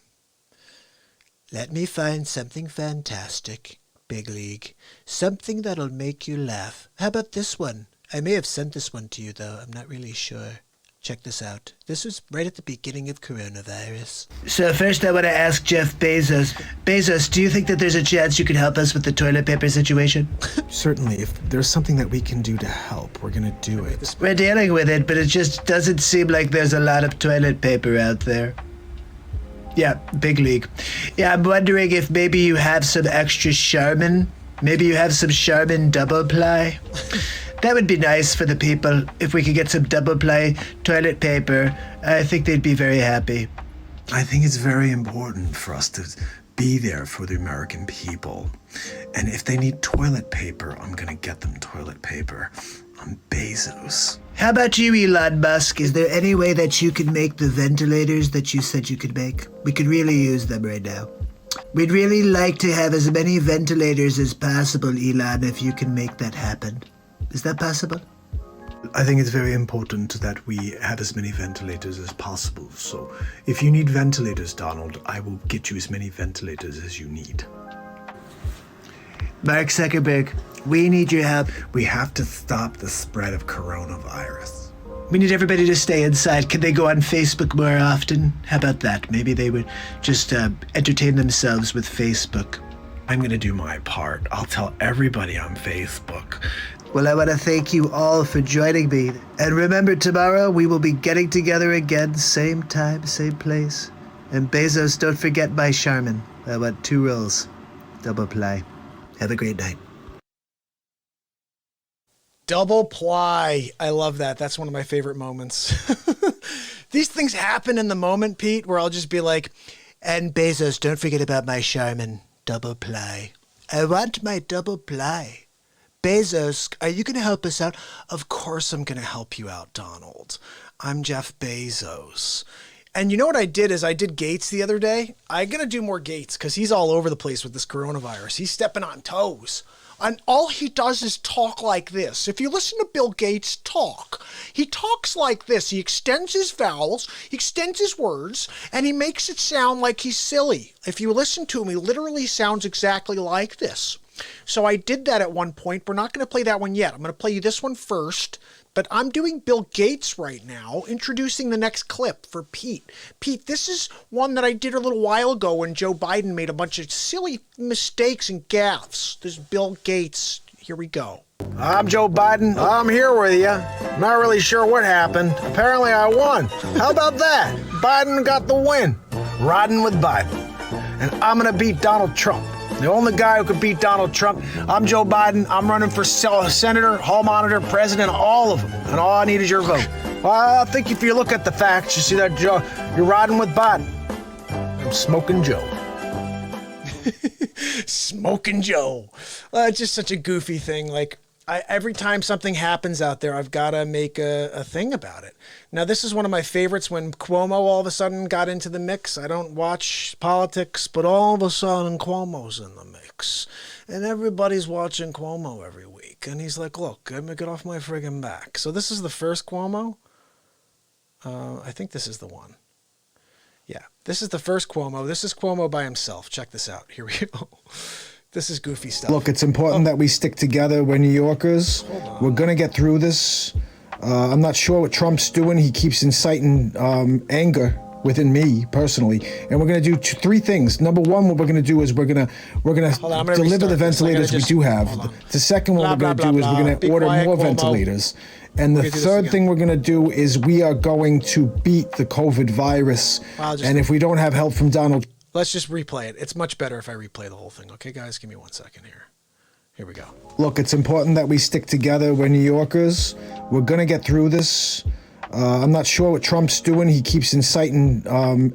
Let me find something fantastic, Big League. Something that'll make you laugh. How about this one? I may have sent this one to you, though. I'm not really sure. Check this out. This was right at the beginning of coronavirus. So first I want to ask Jeff Bezos. Bezos, do you think that there's a chance you could help us with the toilet paper situation? Certainly, if there's something that we can do to help, we're gonna do it.
We're dealing with it, but it just doesn't seem like there's a lot of toilet paper out there. Yeah, Big League. Yeah, I'm wondering if maybe you have some extra Charmin. Maybe you have some Charmin double ply. That would be nice for the people. If we could get some double ply toilet paper, I think they'd be very happy.
I think it's very important for us to
be there for the American people. And if they need toilet paper, I'm gonna get them toilet paper. I'm Bezos.
How about you, Elon Musk? Is there any way that you could make the ventilators that you said you could make? We could really use them right now. We'd really like to have as many ventilators as possible, Elon, if you can make that happen. Is that possible?
I think it's very important that we have as many ventilators as possible. So if you need ventilators, Donald, I will get you as many ventilators as you need.
Mark Zuckerberg, we need your help.
We have to stop the spread of coronavirus.
We need everybody to stay inside. Can they go on Facebook more often? How about that? Maybe they would just entertain themselves with Facebook.
I'm going to do my part. I'll tell everybody on Facebook.
Well, I want to thank you all for joining me. And remember, tomorrow we will be getting together again, same time, same place. And Bezos, don't forget my Charmin. I want 2 rolls. Double ply. Have a great night.
Double ply. I love that. That's one of my favorite moments. These things happen in the moment, Pete, where I'll just be like,
and Bezos, don't forget about my Charmin. Double ply. I want my double ply. Bezos, are you going to help us out?
Of course I'm going to help you out, Donald. I'm Jeff Bezos. And you know what I did is I did Gates the other day. I'm going to do more Gates because he's all over the place with this coronavirus. He's stepping on toes. And all he does is talk like this. If you listen to Bill Gates talk, he talks like this. He extends his vowels, he extends his words, and he makes it sound like he's silly. If you listen to him, he literally sounds exactly like this. So I did that at one point. We're not going to play that one yet. I'm going to play you this one first. But I'm doing Bill Gates right now, introducing the next clip for Pete. Pete, this is one that I did a little while ago when Joe Biden made a bunch of silly mistakes and gaffes. This is Bill Gates. Here we go.
I'm Joe Biden. I'm here with you. Not really sure what happened. Apparently I won. How about that? Biden got the win. Riding with Biden. And I'm going to beat Donald Trump. The only guy who could beat Donald Trump. I'm Joe Biden. I'm running for senator, hall monitor, president, all of them. And all I need is your vote. Well, I think if you look at the facts, you see that Joe, you're riding with Biden. I'm Smoking Joe.
Smoking Joe. It's just such a goofy thing. Like, every time something happens out there, I've got to make a thing about it. Now, this is one of my favorites when Cuomo all of a sudden got into the mix. I don't watch politics, but all of a sudden Cuomo's in the mix. And everybody's watching Cuomo every week. And he's like, look, I'm going to get off my friggin' back. So this is the first Cuomo. I think this is the one. Yeah, this is the first Cuomo. This is Cuomo by himself. Check this out. Here we go. This is goofy stuff.
Look, it's important that we stick together. We're New Yorkers. We're going to get through this. I'm not sure what Trump's doing. He keeps inciting anger within me personally. And we're going to do 3 things. Number one, what we're going to do is we're going to deliver the ventilators we do have. The second one we're going to do is we're going to order more ventilators. And the third thing we're going to do is we are going to beat the COVID virus. And if we don't have help from Donald,
let's just replay it. It's much better if I replay the whole thing. Okay, guys, give me 1 second here. Here we go.
Look, it's important that we stick together. We're New Yorkers. We're going to get through this. I'm not sure what Trump's doing. He keeps inciting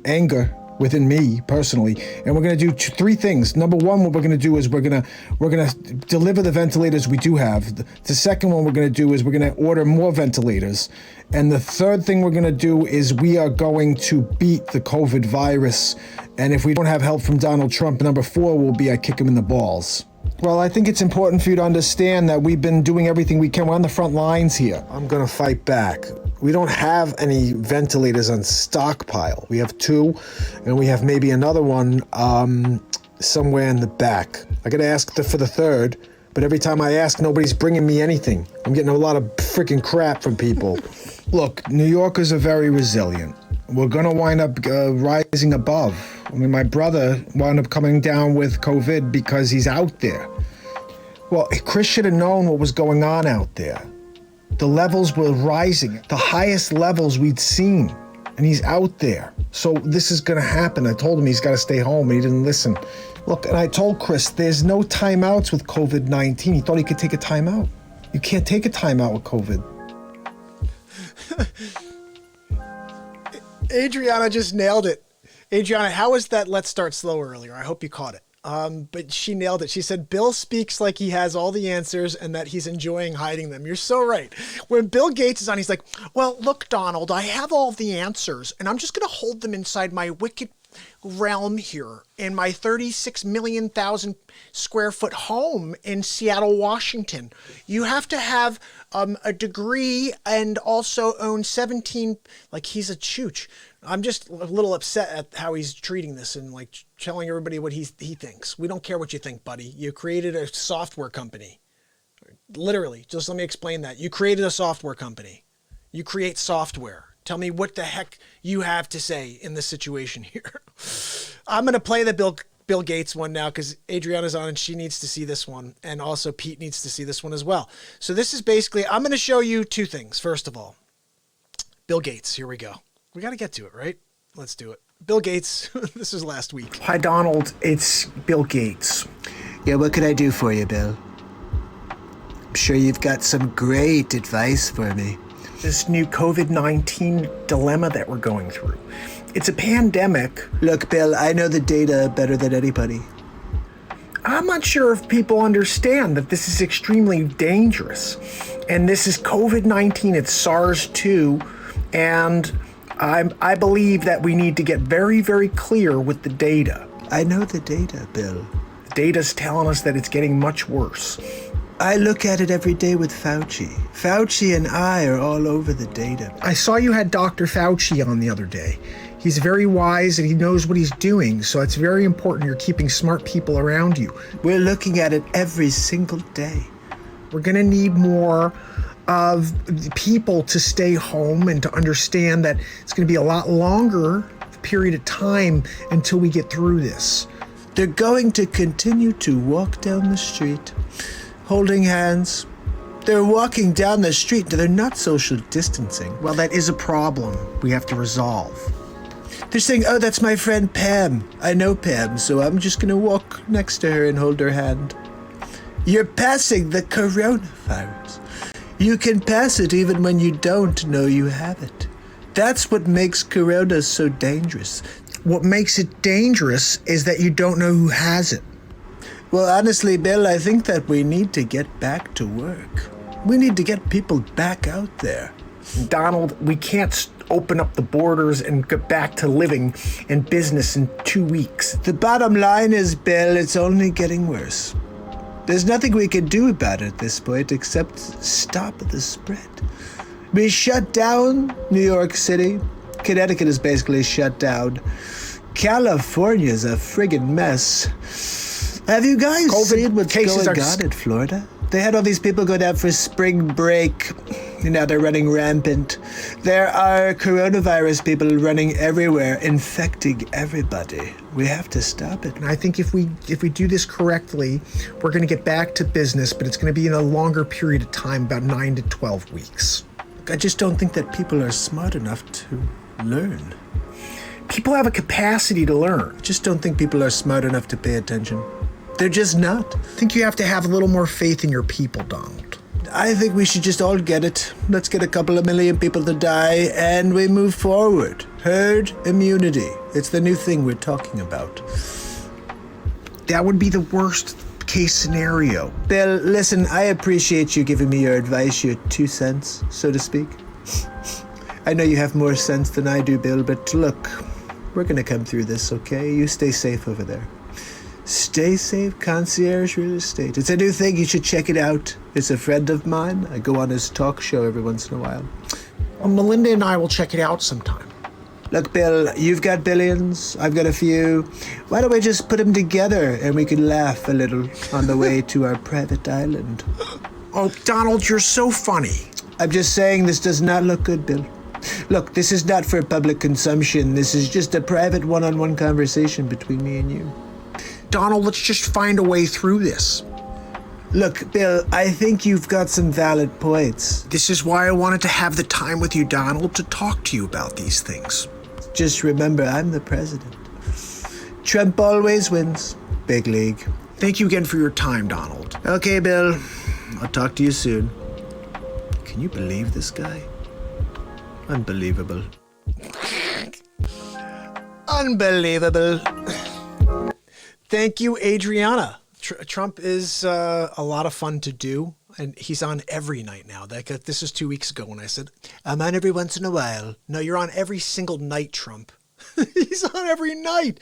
anger within me personally. And we're going to do 3 things. Number one, what we're going to do is we're going to deliver the ventilators we do have. The second one we're going to do is we're going to order more ventilators. And the third thing we're going to do is we are going to beat the COVID virus. And if we don't have help from Donald Trump, number 4 will be I kick him in the balls. Well, I think it's important for you to understand that we've been doing everything we can. We're on the front lines here. I'm going to fight back. We don't have any ventilators on stockpile. We have 2, and we have maybe another one somewhere in the back. I got to ask for the third, but every time I ask, nobody's bringing me anything. I'm getting a lot of freaking crap from people. Look, New Yorkers are very resilient. We're going to wind up rising above. I mean, my brother wound up coming down with COVID because he's out there. Well, Chris should have known what was going on out there. The levels were rising, the highest levels we'd seen, and he's out there. So this is going to happen. I told him he's got to stay home, and he didn't listen. Look, and I told Chris, there's no timeouts with COVID-19. He thought he could take a timeout. You can't take a timeout with COVID.
Adriana just nailed it. Adriana, how was that Let's Start Slow earlier? I hope you caught it. But she nailed it. She said, Bill speaks like he has all the answers and that he's enjoying hiding them. You're so right. When Bill Gates is on, he's like, well, look, Donald, I have all the answers and I'm just going to hold them inside my wicked realm here in my 36 million thousand square foot home in Seattle, Washington. You have to have a degree and also own 17, like he's a chooch. I'm just a little upset at how he's treating this and like telling everybody what he thinks. We don't care what you think, buddy. You created a software company. Literally, just let me explain that. You created a software company. You create software. Tell me what the heck you have to say in this situation here. I'm going to play the Bill Gates one now because Adriana's on and she needs to see this one. And also Pete needs to see this one as well. So this is basically, I'm going to show you two things. First of all, Bill Gates, here we go. We got to get to it, right? Let's do it. Bill Gates, this is last week.
Hi, Donald. It's Bill Gates.
Yeah, what could I do for you, Bill? I'm sure you've got some great advice for me.
This new COVID-19 dilemma that we're going through. It's a pandemic.
Look, Bill, I know the data better than anybody.
I'm not sure if people understand that this is extremely dangerous. And this is COVID-19, it's SARS-2, and I believe that we need to get very, very clear with the data.
I know the data, Bill.
The data's telling us that it's getting much worse.
I look at it every day with Fauci. Fauci and I are all over the data.
I saw you had Dr. Fauci on the other day. He's very wise and he knows what he's doing, so it's very important you're keeping smart people around you.
We're looking at it every single day.
We're going to need more of people to stay home and to understand that it's going to be a lot longer period of time until we get through this.
They're going to continue to walk down the street, holding hands. They're walking down the street. They're not social distancing.
Well, that is a problem we have to resolve.
They're saying, oh, that's my friend Pam. I know Pam, so I'm just going to walk next to her and hold her hand. You're passing the coronavirus. You can pass it even when you don't know you have it. That's what makes corona so dangerous.
What makes it dangerous is that you don't know who has it.
Well, honestly, Bill, I think that we need to get back to work. We need to get people back out there.
Donald, we can't open up the borders and get back to living in business in 2 weeks.
The bottom line is, Bill, it's only getting worse. There's nothing we can do about it at this point except stop the spread. We shut down New York City. Connecticut is basically shut down. California's a friggin' mess. Have you guys seen what's going on in Florida? They had all these people go down for spring break. Now they're running rampant. There are coronavirus people running everywhere, infecting everybody. We have to stop it.
And I think if we do this correctly, we're going to get back to business, but it's going to be in a longer period of time, about 9 to 12 weeks.
I just don't think that people are smart enough to learn.
People have a capacity to learn.
I just don't think people are smart enough to pay attention. They're just not.
I think you have to have a little more faith in your people, Donald.
I think we should just all get it. Let's get a couple of million people to die and we move forward. Herd immunity. It's the new thing we're talking about.
That would be the worst case scenario.
Bill, listen, I appreciate you giving me your advice, your 2 cents, so to speak. I know you have more sense than I do, Bill, but look, we're going to come through this, okay? You stay safe over there. Stay Safe Concierge Real Estate. It's a new thing. You should check it out. It's a friend of mine. I go on his talk show every once in a while.
Well, Melinda and I will check it out sometime.
Look, Bill, you've got billions. I've got a few. Why don't we just put them together and we can laugh a little on the way to our private island?
Oh, Donald, you're so funny.
I'm just saying this does not look good, Bill. Look, this is not for public consumption. This is just a private one-on-one conversation between me and you.
Donald, let's just find a way through this.
Look, Bill, I think you've got some valid points.
This is why I wanted to have the time with you, Donald, to talk to you about these things.
Just remember, I'm the president. Trump always wins. Big league.
Thank you again for your time, Donald.
Okay, Bill. I'll talk to you soon. Can you believe this guy? Unbelievable.
Unbelievable. Thank you, Adriana. Trump is a lot of fun to do, and he's on every night now. This is 2 weeks ago when I said, I'm on every once in a while. No, you're on every single night, Trump. He's on every night.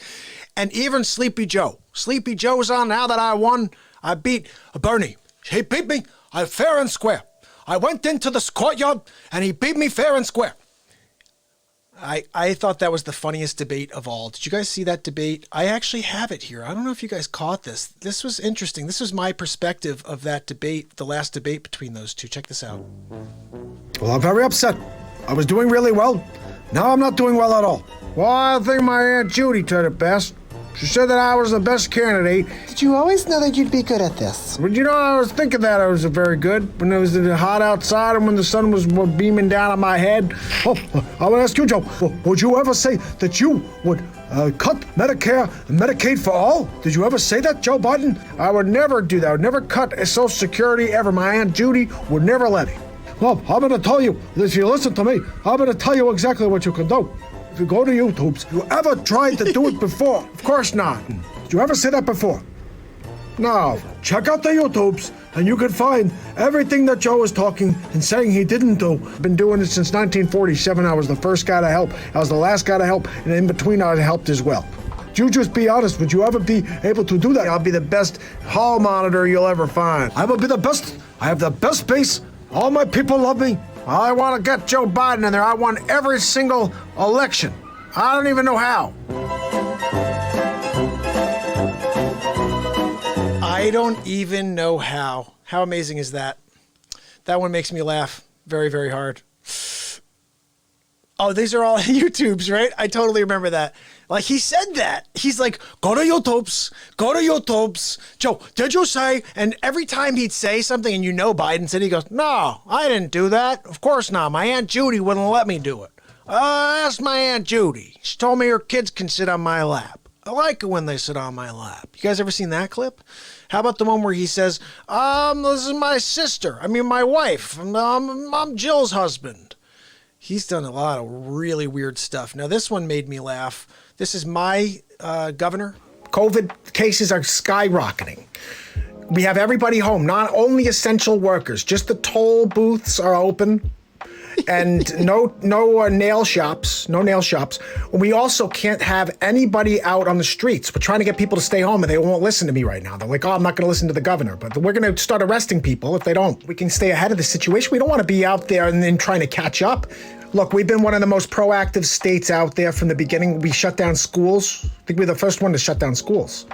And even Sleepy Joe. Sleepy Joe's on now that I won. I beat Bernie. He beat me fair and square. I went into the courtyard, and he beat me fair and square. I thought that was the funniest debate of all. Did you guys see that debate? I actually have it here. I don't know if you guys caught this. This was interesting. This was my perspective of that debate, the last debate between those two. Check this out.
Well, I'm very upset. I was doing really well. Now I'm not doing well at all. Well, I think my Aunt Judy did it best. She said that I was the best candidate.
Did you always know that you'd be good at this?
But I was thinking that I was very good when it was hot outside and when the sun was beaming down on my head. Oh, I want to ask you, Joe, would you ever say that you would cut Medicare and Medicaid for all? Did you ever say that, Joe Biden? I would never do that. I would never cut Social Security ever. My Aunt Judy would never let me. Well, I'm going to tell you, if you listen to me, I'm going to tell you exactly what you can do. If you go to YouTube, you ever tried to do it before? Of course not. Did you ever say that before? No. Check out the YouTubes, and you can find everything that Joe is talking and saying he didn't do. I've been doing it since 1947. I was the first guy to help. I was the last guy to help, and in between I helped as well. You just be honest. Would you ever be able to do that? I'll be the best hall monitor you'll ever find. I will be the best. I have the best base. All my people love me. I want to get Joe Biden in there. I won every single election. I don't even know how.
I don't even know how. How amazing is that? That one makes me laugh very, very hard. Oh, these are all YouTubes, right? I totally remember that. Like, he said that. He's like, go to YouTubes. Joe, did you say? And every time he'd say something and Biden said, he goes, no, I didn't do that. Of course not. My Aunt Judy wouldn't let me do it. Ask my Aunt Judy. She told me her kids can sit on my lap. I like it when they sit on my lap. You guys ever seen that clip? How about the one where he says, this is my sister. I mean, my wife. I'm Jill's husband. He's done a lot of really weird stuff. Now, this one made me laugh. This is my governor.
COVID cases are skyrocketing. We have everybody home, not only essential workers, just the toll booths are open. And no nail shops. We also can't have anybody out on the streets. We're trying to get people to stay home, and they won't listen to me right now. They're like, I'm not going to listen to the governor. But we're going to start arresting people if they don't. We can stay ahead of the situation. We don't want to be out there and then trying to catch up. Look, we've been one of the most proactive states out there from the beginning. We shut down schools. I think we're the first one to shut down schools.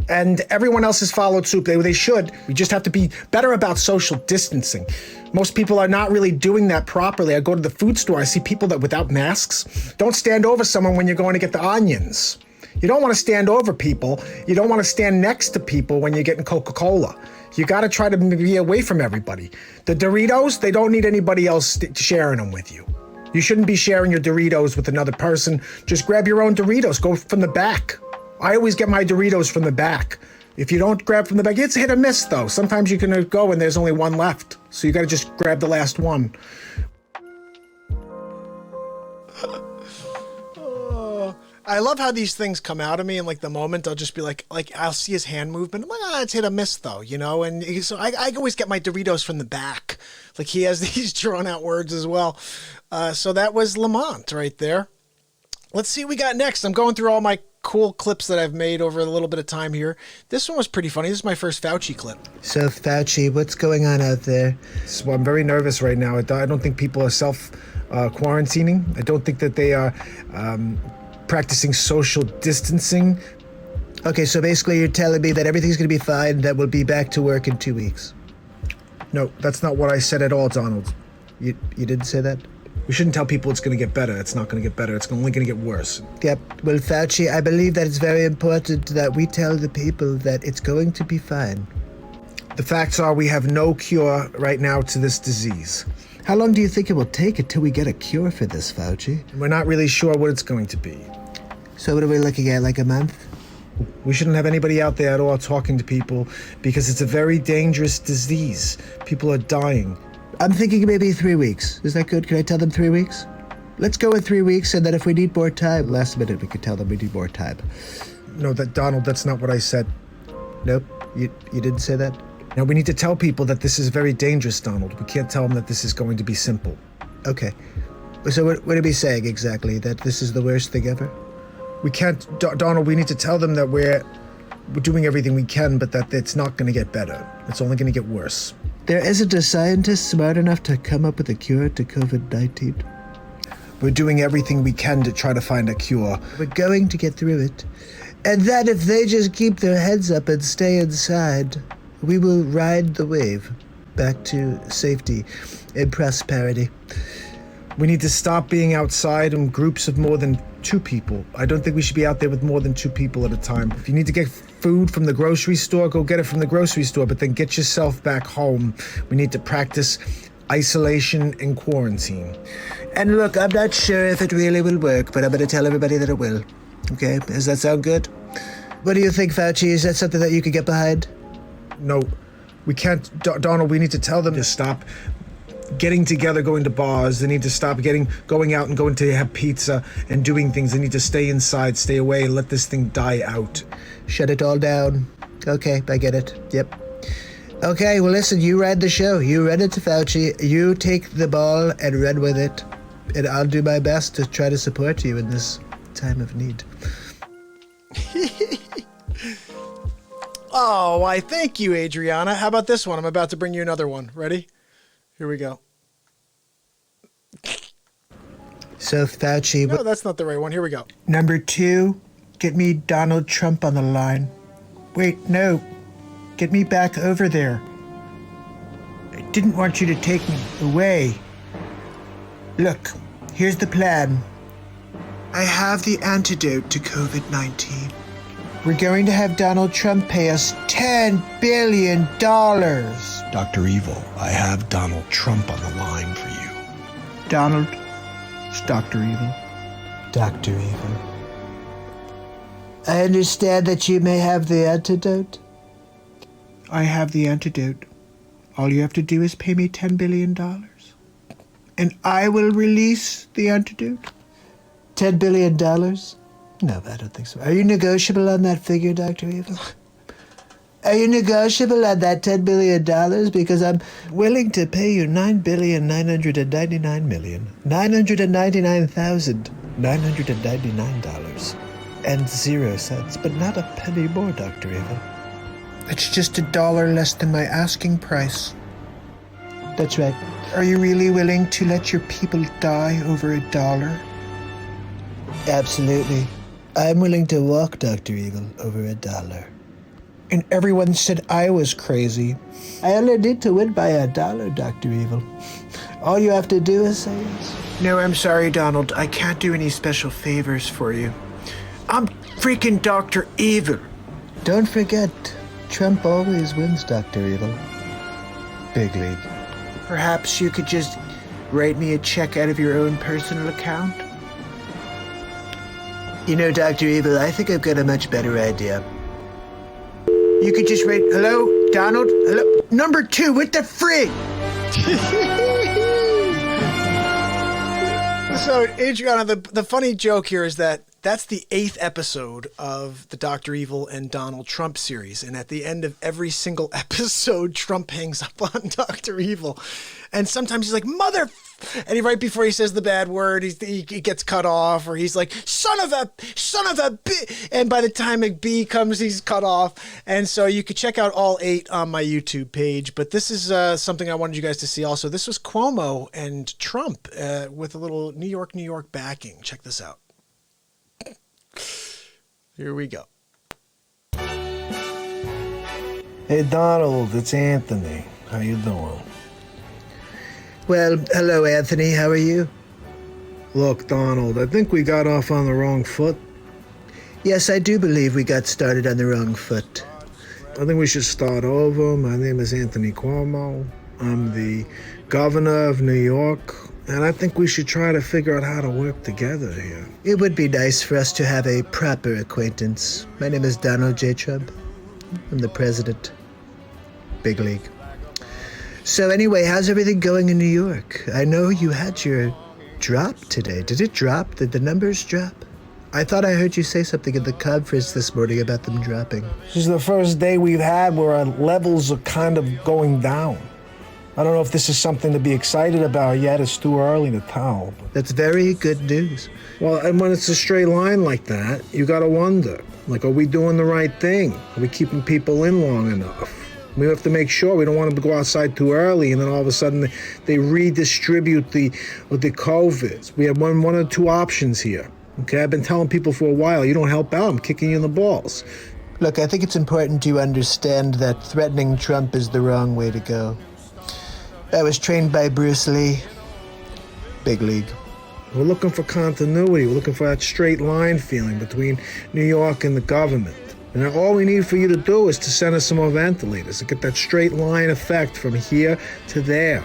And everyone else has followed suit. They should. We just have to be better about social distancing. Most people are not really doing that properly. I go to the food store. I see people that without masks. Don't stand over someone when you're going to get the onions. You don't want to stand over people. You don't want to stand next to people when you're getting Coca-Cola. You got to try to be away from everybody. The Doritos, they don't need anybody else sharing them with you. You shouldn't be sharing your Doritos with another person. Just grab your own Doritos. Go from the back. I always get my Doritos from the back. If you don't grab from the back, it's hit or miss, though. Sometimes you can go and there's only one left. So you got to just grab the last one.
I love how these things come out of me, and like the moment I'll just be like I'll see his hand movement. I'm like, it's hit or miss, though, And so I always get my Doritos from the back. Like he has these drawn out words as well. So that was Lamont right there. Let's see what we got next. I'm going through all my cool clips that I've made over a little bit of time here. This one was pretty funny. This is my first Fauci clip.
So Fauci, what's going on out there?
So I'm very nervous right now. I don't think people are self-quarantining. I don't think that they are practicing social distancing.
Okay, so basically you're telling me that everything's going to be fine, that we'll be back to work in 2 weeks.
No, that's not what I said at all, Donald.
You didn't say that?
We shouldn't tell people it's going to get better. It's not going to get better. It's only going to get worse.
Yep. Well, Fauci, I believe that it's very important that we tell the people that it's going to be fine.
The facts are we have no cure right now to this disease.
How long do you think it will take until we get a cure for this, Fauci?
We're not really sure what it's going to be.
So what are we looking at, like a month?
We shouldn't have anybody out there at all talking to people because it's a very dangerous disease. People are dying.
I'm thinking maybe 3 weeks. Is that good? Can I tell them 3 weeks? Let's go with 3 weeks, and then if we need more time, last minute we could tell them we need more time.
No, Donald, that's not what I said.
Nope, you didn't say that?
No, we need to tell people that this is very dangerous, Donald. We can't tell them that this is going to be simple.
Okay. So what are we saying exactly? That this is the worst thing ever?
We can't, Donald, we need to tell them that we're doing everything we can, but that it's not going to get better. It's only going to get worse.
There isn't a scientist smart enough to come up with a cure to COVID-19.
We're doing everything we can to try to find a cure.
We're going to get through it. And that if they just keep their heads up and stay inside, we will ride the wave back to safety and prosperity.
We need to stop being outside in groups of more than 2 people. I don't think we should be out there with more than 2 people at a time. If you need to get food from the grocery store, go get it from the grocery store, but then get yourself back home. We need to practice isolation and quarantine.
And look, I'm not sure if it really will work, but I'm going to tell everybody that it will. Okay? Does that sound good? What do you think, Fauci? Is that something that you could get behind?
No, we can't. Donald, we need to tell them to stop getting together, going to bars. They need to stop going out and going to have pizza and doing things. They need to stay inside, stay away, let this thing die out.
Shut it all down. Okay, I get it. Yep. Okay, well, listen, you ride the show. You run it to Fauci. You take the ball and run with it. And I'll do my best to try to support you in this time of need.
Oh, why, thank you, Adriana. How about this one? I'm about to bring you another one. Ready? Here we go.
So, Fauci...
No, that's not the right one. Here we go.
Number 2, get me Donald Trump on the line. Wait, no. Get me back over there. I didn't want you to take me away. Look, here's the plan. I have the antidote to COVID-19. We're going to have Donald Trump pay us $10 billion.
Dr. Evil, I have Donald Trump on the line for you.
Donald, it's Dr. Evil. Dr. Evil. I understand that you may have the antidote. I have the antidote. All you have to do is pay me $10 billion. And I will release the antidote. $10 billion? No, I don't think so. Are you negotiable on that figure, Dr. Evil? Are you negotiable on that $10 billion? Because I'm willing to pay you $9,999,999,999 and 0 cents, but not a penny more, Dr. Evil. It's just $1 less than my asking price. That's right. Are you really willing to let your people die over $1? Absolutely. I'm willing to walk, Dr. Evil, over $1. And everyone said I was crazy. I only need to win by $1, Dr. Evil. All you have to do is say yes. No, I'm sorry, Donald. I can't do any special favors for you. I'm freaking Dr. Evil. Don't forget, Trump always wins, Dr. Evil. Big league. Perhaps you could just write me a check out of your own personal account? You know, Dr. Evil, I think I've got a much better idea. You could just write, hello, Donald? Hello? Number 2, what the frig?
So, Adriana, the funny joke here is that that's the 8th episode of the Dr. Evil and Donald Trump series. And at the end of every single episode, Trump hangs up on Dr. Evil. And sometimes he's like, mother... And right before he says the bad word, he gets cut off, or he's like, son of a B. And by the time a B comes, he's cut off. And so you could check out all 8 on my YouTube page. But this is something I wanted you guys to see also. This was Cuomo and Trump with a little New York backing. Check this out. Here we go.
Hey, Donald, it's Anthony. How you doing?
Well, hello, Anthony. How are you?
Look, Donald, I think we got off on the wrong foot.
Yes, I do believe we got started on the wrong foot.
I think we should start over. My name is Anthony Cuomo. I'm the governor of New York, and I think we should try to figure out how to work together here.
It would be nice for us to have a proper acquaintance. My name is Donald J. Trump. I'm the president. Big league. So anyway, how's everything going in New York? I know you had your drop today? Did it drop? Did the numbers drop? I thought I heard you say something at the conference this morning about them dropping.
This is the first day we've had where our levels are kind of going down. I don't know if this is something to be excited about yet. It's too early to tell.
That's very good news.
Well, and when it's a straight line like that, you gotta wonder, like, are we doing the right thing? Are we keeping people in long enough? We have to make sure we don't want them to go outside too early, and then all of a sudden they redistribute the COVID. We have one or two options here. Okay, I've been telling people for a while, you don't help out, I'm kicking you in the balls.
Look, I think it's important you understand that threatening Trump is the wrong way to go. I was trained by Bruce Lee. Big league.
We're looking for continuity. We're looking for that straight line feeling between New York and the government. And all we need for you to do is to send us some more ventilators, to get that straight line effect from here to there.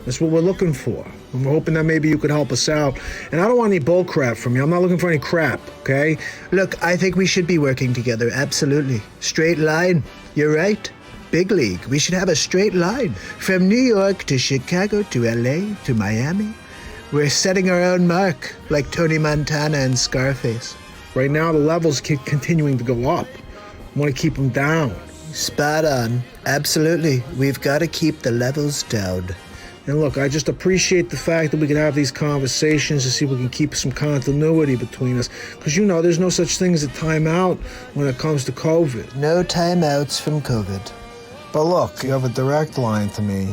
That's what we're looking for. And we're hoping that maybe you could help us out. And I don't want any bull crap from you. I'm not looking for any crap, okay?
Look, I think we should be working together, absolutely. Straight line. You're right. Big league. We should have a straight line. From New York to Chicago to LA to Miami. We're setting our own mark, like Tony Montana and Scarface.
Right now, the levels keep continuing to go up. I want to keep them down.
Spot on. Absolutely. We've got to keep the levels down.
And look, I just appreciate the fact that we can have these conversations to see if we can keep some continuity between us. Because, you know, there's no such thing as a timeout when it comes to COVID.
No timeouts from COVID.
But look, you have a direct line to me.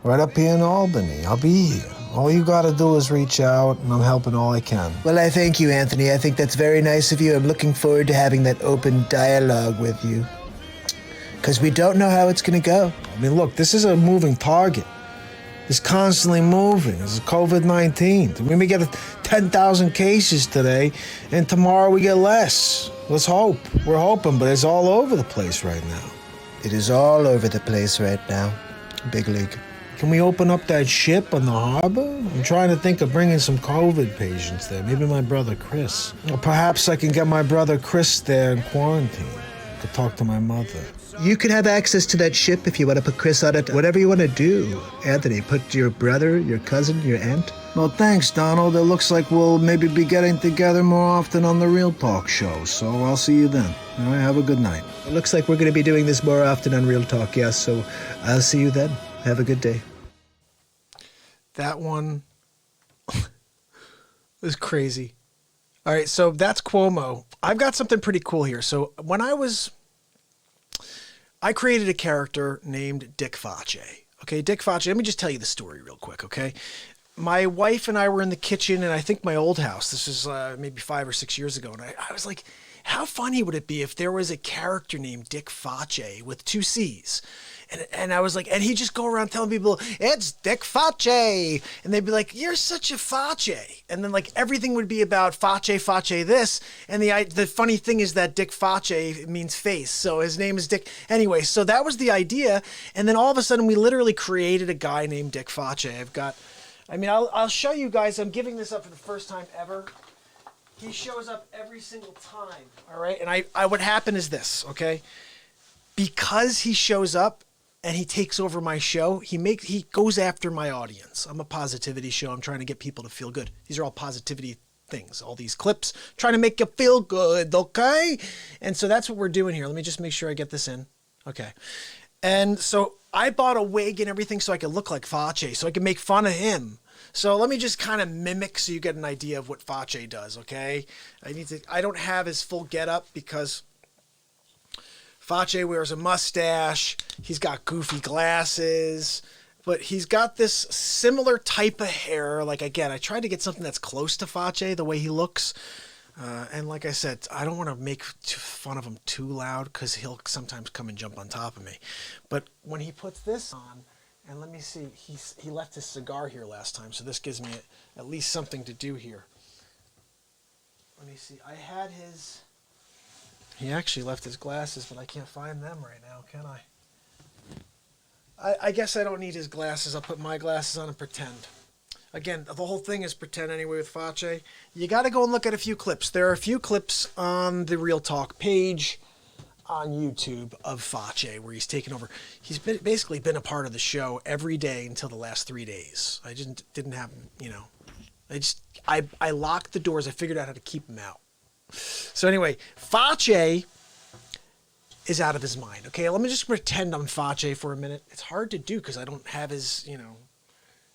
Right up here in Albany. I'll be here. All you gotta do is reach out, and I'm helping all I can.
Well, I thank you, Anthony. I think that's very nice of you. I'm looking forward to having that open dialogue with you. Because we don't know how it's gonna go.
I mean, look, this is a moving target. It's constantly moving. This is COVID-19. We may get 10,000 cases today, and tomorrow we get less. Let's hope. We're hoping, but it's all over the place right now.
It is all over the place right now. Big league.
Can we open up that ship on the harbor? I'm trying to think of bringing some COVID patients there. Maybe my brother Chris. Or perhaps I can get my brother Chris there in quarantine. I could talk to my mother.
You could have access to that ship if you want to put Chris on it. Whatever you want to do. Anthony, put your brother, your cousin, your aunt.
Well, thanks, Donald. It looks like we'll maybe be getting together more often on the Real Talk show. So I'll see you then. All right, have a good night.
It looks like we're going to be doing this more often on Real Talk, yes. So I'll see you then. Have a good day.
That one was crazy. All right, so that's Cuomo. I've got something pretty cool here. So when I created a character named Dick Facce. Okay, Dick Facce, let me just tell you the story real quick, okay? My wife and I were in the kitchen, and I think my old house, this is maybe 5 or 6 years ago, and I was like, how funny would it be if there was a character named Dick Facce with 2 C's? And I was like, and he'd just go around telling people, it's Dick Facce. And they'd be like, you're such a Facce. And then like everything would be about Facce this. And the funny thing is that Dick Facce means face. So his name is Dick. Anyway, so that was the idea. And then all of a sudden we literally created a guy named Dick Facce. I'll show you guys. I'm giving this up for the first time ever. He shows up every single time. All right. And what happened is this, okay? Because he shows up, and he takes over my show, he goes after my audience. I'm a positivity show. I'm trying to get people to feel good. These are all positivity things, all these clips, trying to make you feel good, okay? And so that's what we're doing here. Let me just make sure I get this in. Okay. And so I bought a wig and everything so I could look like Facce, so I could make fun of him. So let me just kind of mimic so you get an idea of what Facce does, okay? I don't have his full getup because Facce wears a mustache, he's got goofy glasses, but he's got this similar type of hair. Like, again, I tried to get something that's close to Facce, the way he looks. And like I said, I don't want to make fun of him too loud because he'll sometimes come and jump on top of me. But when he puts this on, and let me see, he left his cigar here last time, so this gives me at least something to do here. Let me see, I had his... He actually left his glasses, but I can't find them right now, can I? I guess I don't need his glasses. I'll put my glasses on and pretend. Again, the whole thing is pretend anyway with Facce. You got to go and look at a few clips. There are a few clips on the Real Talk page on YouTube of Facce where he's taken over. He's basically been a part of the show every day until the last 3 days. I didn't have, I locked the doors. I figured out how to keep them out. So anyway, Fauci is out of his mind. Okay, let me just pretend I'm Fauci for a minute. It's hard to do because I don't have his,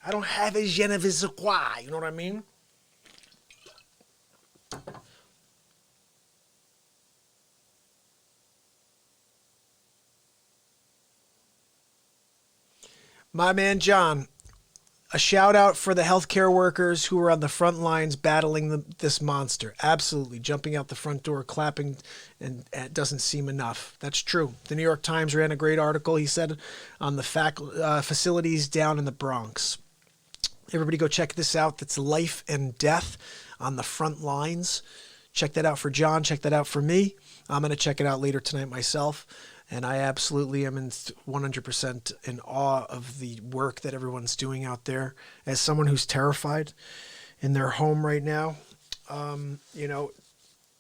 I don't have his je ne sais quoi. You know what I mean? My man John, a shout out for the healthcare workers who are on the front lines battling this monster. Absolutely. Jumping out the front door, clapping, and it doesn't seem enough. That's true. The New York Times ran a great article, he said, on the facilities down in the Bronx. Everybody go check this out. That's life and death on the front lines. Check that out for John. Check that out for me. I'm going to check it out later tonight myself. And I absolutely am 100% in awe of the work that everyone's doing out there. As someone who's terrified in their home right now,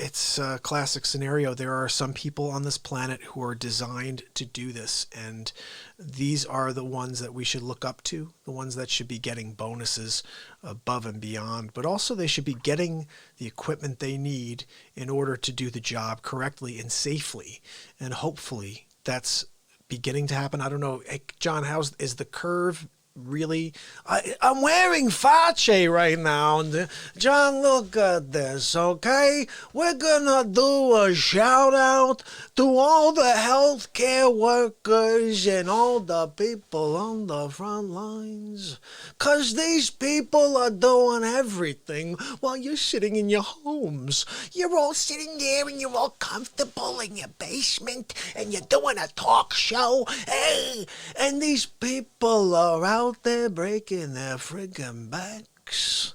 it's a classic scenario. There are some people on this planet who are designed to do this. And these are the ones that we should look up to, the ones that should be getting bonuses above and beyond. But also they should be getting the equipment they need in order to do the job correctly and safely. And hopefully that's beginning to happen. I don't know. Hey, John, is the curve really? I'm wearing Fauci right now. And John, look at this, okay? We're gonna do a shout out to all the healthcare workers and all the people on the front lines. 'Cause these people are doing everything while you're sitting in your homes. You're all sitting there and you're all comfortable in your basement and you're doing a talk show. Hey, and these people are out there breaking their friggin' backs.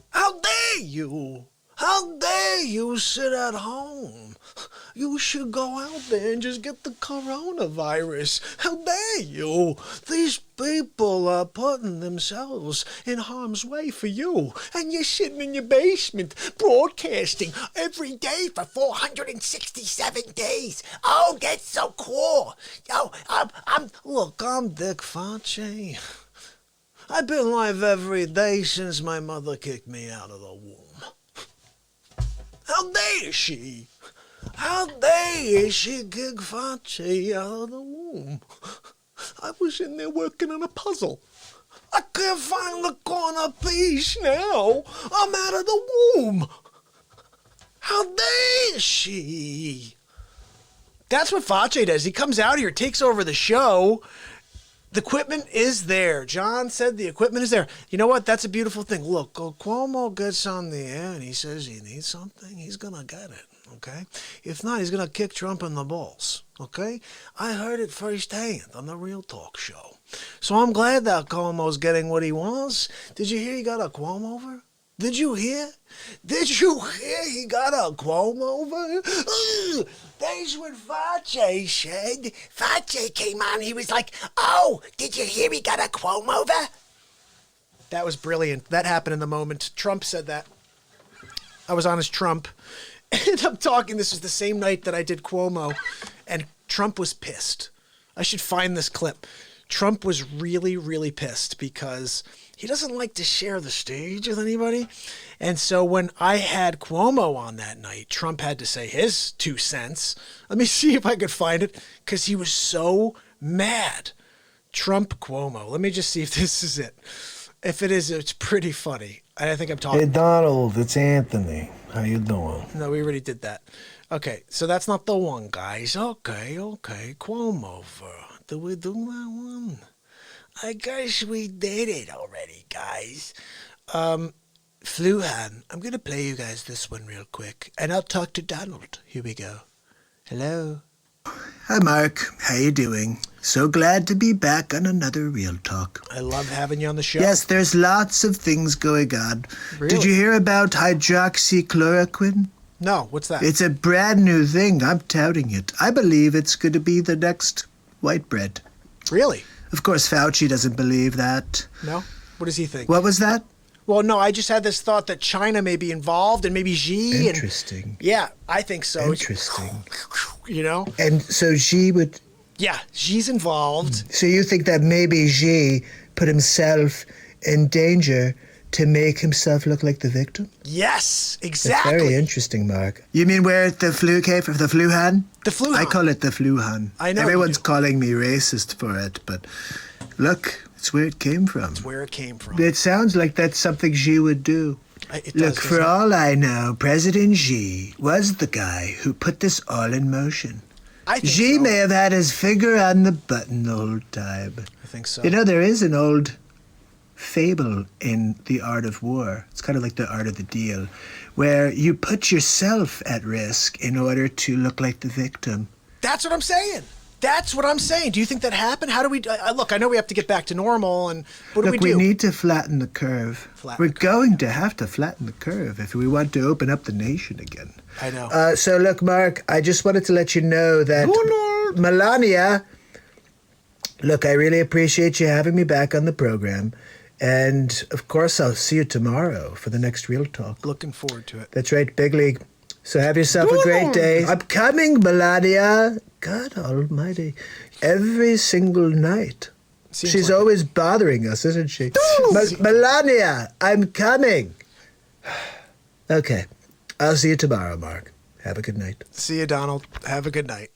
How dare you? How dare you sit at home? You should go out there and just get the coronavirus. How dare you? These people are putting themselves in harm's way for you. And you're sitting in your basement broadcasting every day for 467 days. Oh, that's so cool. Oh, I'm Dick Fauci. I've been live every day since my mother kicked me out of the womb. How dare she? How dare she kick Fauci out of the womb? I was in there working on a puzzle. I can't find the corner piece now. I'm out of the womb. How dare she? That's what Fauci does. He comes out here, takes over the show. The equipment is there. John said the equipment is there. You know what? That's a beautiful thing. Look, Cuomo gets on the air and he says he needs something. He's going to get it, okay? If not, he's going to kick Trump in the balls, okay? I heard it firsthand on the Real Talk show. So I'm glad that Cuomo's getting what he wants. Did you hear he got a Cuomo over? Did you hear? Did you hear he got a Cuomo-over? That's what Fauci said. Fauci came on, he was like, oh, did you hear he got a Cuomo-over? That was brilliant. That happened in the moment. Trump said that. I was on as Trump. And I'm talking, this was the same night that I did Cuomo. And Trump was pissed. I should find this clip. Trump was really, really pissed because he doesn't like to share the stage with anybody. And so when I had Cuomo on that night, Trump had to say his 2 cents. Let me see if I could find it because he was so mad. Trump Cuomo. Let me just see if this is it. If it is, it's pretty funny. I think I'm talking.
Hey, Donald, it's Anthony. How you doing?
No, we already did that. Okay, so that's not the one, guys. Okay. Cuomo over. Did we do that one? I guess we did it already, guys. Fluhan, I'm going to play you guys this one real quick, and I'll talk to Donald. Here we go. Hello.
Hi, Mark. How you doing? So glad to be back on another Real Talk.
I love having you on the show.
Yes, there's lots of things going on.
Really?
Did you hear about hydroxychloroquine?
No, what's that?
It's a brand new thing. I'm touting it. I believe it's going to be the next white bread.
Really?
Of course, Fauci doesn't believe that.
No? What does he think?
What was that?
Well, no, I just had this thought that China may be involved and maybe Xi.
Interesting.
Yeah, I think so.
Interesting.
You know?
And so Xi would...
Yeah, Xi's involved.
So you think that maybe Xi put himself in danger to make himself look like the victim?
Yes,
That's
exactly.
very interesting, Mark. You mean where the flu came from? The fluhan?
The fluhan.
I call it the fluhan.
I know you
Everyone's
do.
calling me racist for it, but look, it's where it came from.
Where it came from.
It sounds like that's something Xi would do.
It
Look,
does,
for
doesn't it?
all I know, President Xi was the guy who put this all in motion.
I think
Xi
so.
may have had his finger on the button the whole time.
I think so.
You know, there is an old fable in the art of war. It's kind of like the art of the deal, where you put yourself at risk in order to look like the victim.
That's what I'm saying. That's what I'm saying. Do you think that happened? How do we... look, I know we have to get back to normal, and what do
Look,
we do?
we need to flatten the curve. We're going to have to flatten the curve if we want to open up the nation again.
I know.
So look, Mark, I just wanted to let you know that Melania, look, I really appreciate you having me back on the program. And of course, I'll see you tomorrow for the next Real Talk.
Looking forward to it.
That's right, big league. So have yourself a great day. I'm coming, Melania. God almighty. Every single night.
Seems
She's
like
always bothering us, isn't she? Melania, I'm coming. Okay. I'll see you tomorrow, Mark. Have a good night.
See you, Donald. Have a good night.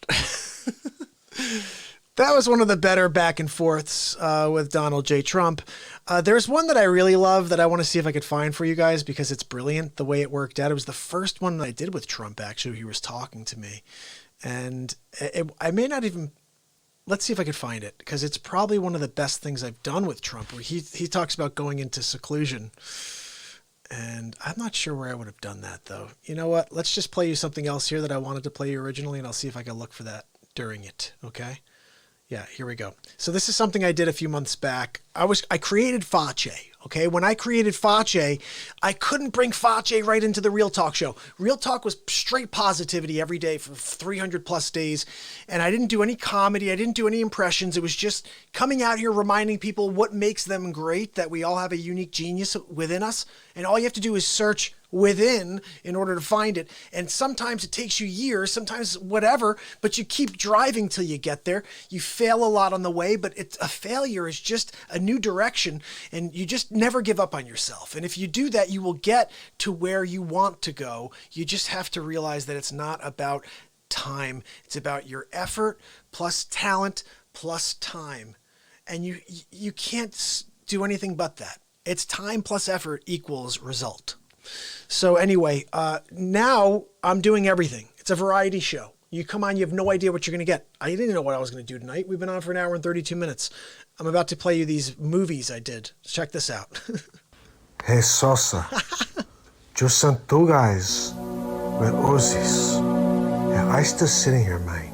That was one of the better back and forths with Donald J. Trump. There's one that I really love that I want to see if I could find for you guys because it's brilliant the way it worked out. It was the first one that I did with Trump, actually. He was talking to me. And I may not even... Let's see if I could find it because it's probably one of the best things I've done with Trump where he talks about going into seclusion. And I'm not sure where I would have done that, though. You know what? Let's just play you something else here that I wanted to play you originally, and I'll see if I can look for that during it, okay? Yeah, here we go. So this is something I did a few months back. I created Faceswaps, okay? When I created Faceswaps, I couldn't bring Faceswaps right into the Real Talk show. Real Talk was straight positivity every day for 300 plus days, and I didn't do any comedy. I didn't do any impressions. It was just coming out here reminding people what makes them great, that we all have a unique genius within us, and all you have to do is search within in order to find it. And sometimes it takes you years, sometimes whatever, but you keep driving till you get there. You fail a lot on the way, but a failure is just a new direction, and you just never give up on yourself. And if you do that, you will get to where you want to go. You just have to realize that it's not about time. It's about your effort plus talent plus time. And you can't do anything but that. It's time plus effort equals result. So anyway, now I'm doing everything. It's a variety show. You come on, you have no idea what you're going to get. I didn't know what I was going to do tonight. We've been on for an hour and 32 minutes. I'm about to play you these movies I did. Check this out.
Hey, Sosa. Just sent two guys with Uzis. And I still sitting here, man.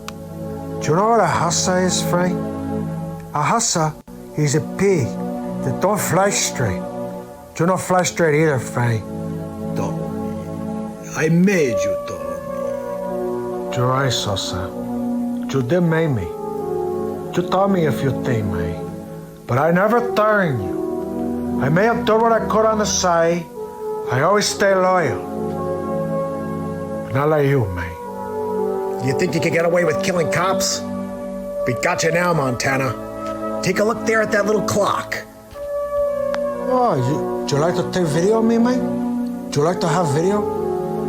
Do you know what a hassa is, Frank? A hassa is a pig that don't fly straight. Do you not fly straight either, Frank?
I made you, Tommy.
You're right, Sosa. You did make me. You taught me a few things, man. But I never turned you. I may have done what I could on the side. I always stay loyal. But not like you, man.
You think you could get away with killing cops? We got you now, Montana. Take a look there at that little clock.
Oh, do you like to take video of me, man? Do you like to have video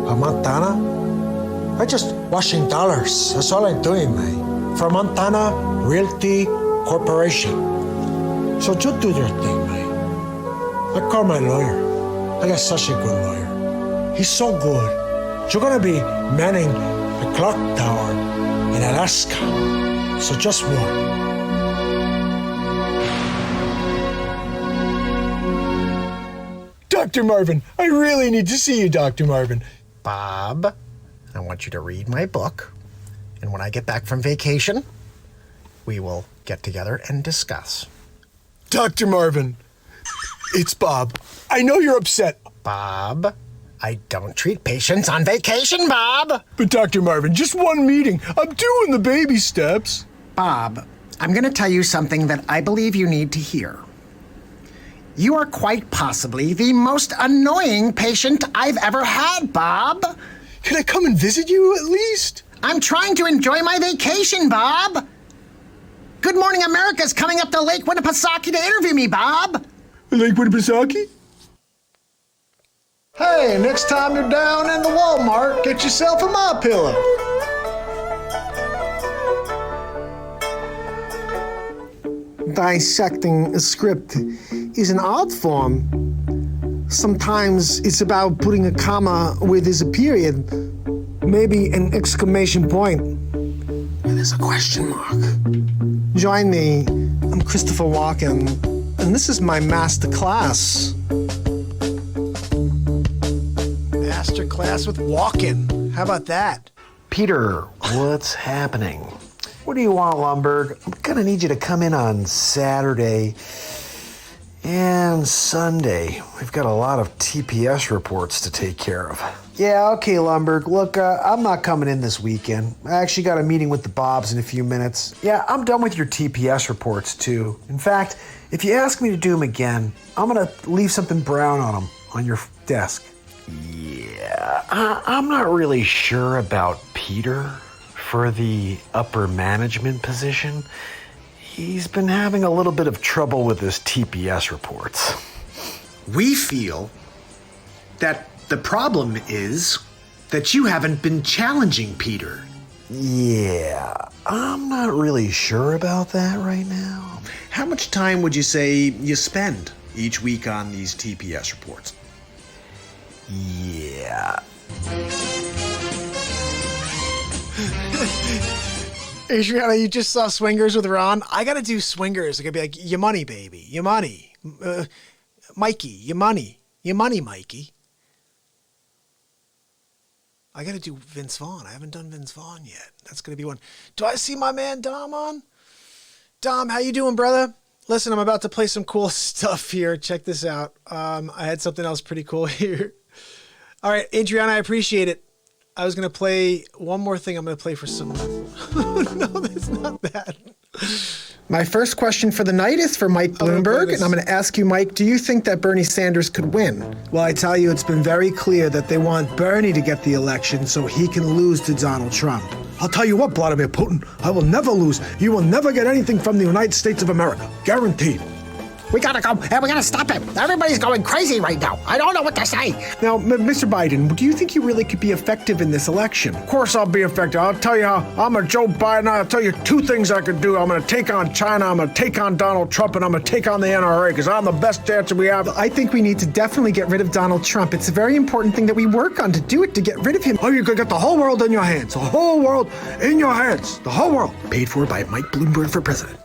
of Montana? I just washing dollars. That's all I'm doing, man. For Montana Realty Corporation. So you do your thing, man. I call my lawyer. I got such a good lawyer. He's so good. You're gonna be manning the clock tower in Alaska. So just walk.
Dr. Marvin, I really need to see you, Dr. Marvin.
Bob, I want you to read my book, and when I get back from vacation, we will get together and discuss.
Dr. Marvin, it's Bob. I know you're upset.
Bob, I don't treat patients on vacation, Bob!
But Dr. Marvin, just one meeting. I'm doing the baby steps.
Bob, I'm going to tell you something that I believe you need to hear. You are quite possibly the most annoying patient I've ever had, Bob.
Can I come and visit you at least?
I'm trying to enjoy my vacation, Bob. Good Morning America's coming up to Lake Winnipesaukee to interview me, Bob.
Lake Winnipesaukee?
Hey, next time you're down in the Walmart, get yourself a My Pillow.
Dissecting a script is an art form. Sometimes it's about putting a comma where there's a period, maybe an exclamation point where there's a question mark. Join me. I'm Christopher Walken, and this is my master class.
Master class with Walken. How about that?
Peter, what's happening? What do you want, Lumberg? I'm gonna need you to come in on Saturday and Sunday. We've got a lot of TPS reports to take care of. Yeah, okay, Lumberg. Look, I'm not coming in this weekend. I actually got a meeting with the Bobs in a few minutes. Yeah, I'm done with your TPS reports, too. In fact, if you ask me to do them again, I'm gonna leave something brown on them on your desk. Yeah, I'm not really sure about Peter for the upper management position. He's been having a little bit of trouble with his TPS reports.
We feel that the problem is that you haven't been challenging Peter.
Yeah, I'm not really sure about that right now.
How much time would you say you spend each week on these TPS reports?
Yeah.
Adriana, you just saw Swingers with Ron. I gotta do Swingers. I gotta be like, your money, baby. Your money. Mikey, your money. Your money, Mikey. I gotta do Vince Vaughn. I haven't done Vince Vaughn yet. That's gonna be one. Do I see my man Dom on? Dom, how you doing, brother? Listen, I'm about to play some cool stuff here. Check this out. I had something else pretty cool here. All right, Adriana, I appreciate it. I was going to play one more thing. I'm going to play for someone. No, that's not that.
My first question for the night is for Mike Bloomberg, and I'm going to ask you, Mike, do you think that Bernie Sanders could win? Well, I tell you, it's been very clear that they want Bernie to get the election so he can lose to Donald Trump.
I'll tell you what, Vladimir Putin, I will never lose. You will never get anything from the United States of America. Guaranteed.
We gotta go, and we gotta stop him. Everybody's going crazy right now. I don't know what to say.
Now, Mr. Biden, do you think you really could be effective in this election?
Of course I'll be effective. I'll tell you how I'm a Joe Biden. I'll tell you two things I could do. I'm going to take on China, I'm going to take on Donald Trump, and I'm going to take on the NRA because I'm the best dancer we have.
I think we need to definitely get rid of Donald Trump. It's a very important thing that we work on to do it, to get rid of him.
Oh, you could get the whole world in your hands. The whole world in your hands. The whole world.
Paid for by Mike Bloomberg for president.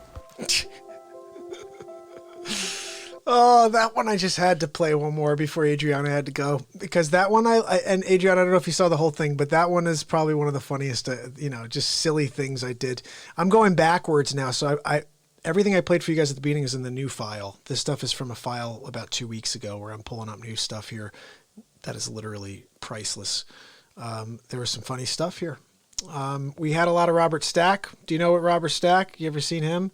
Oh, that one I just had to play one more before Adriana had to go, because that one and Adriana, I don't know if you saw the whole thing, but that one is probably one of the funniest, just silly things I did. I'm going backwards now, so I everything I played for you guys at the beginning is in the new file. This stuff is from a file about 2 weeks ago where I'm pulling up new stuff here that is literally priceless. There was some funny stuff here. We had a lot of Robert Stack. Do you know what Robert Stack? You ever seen him?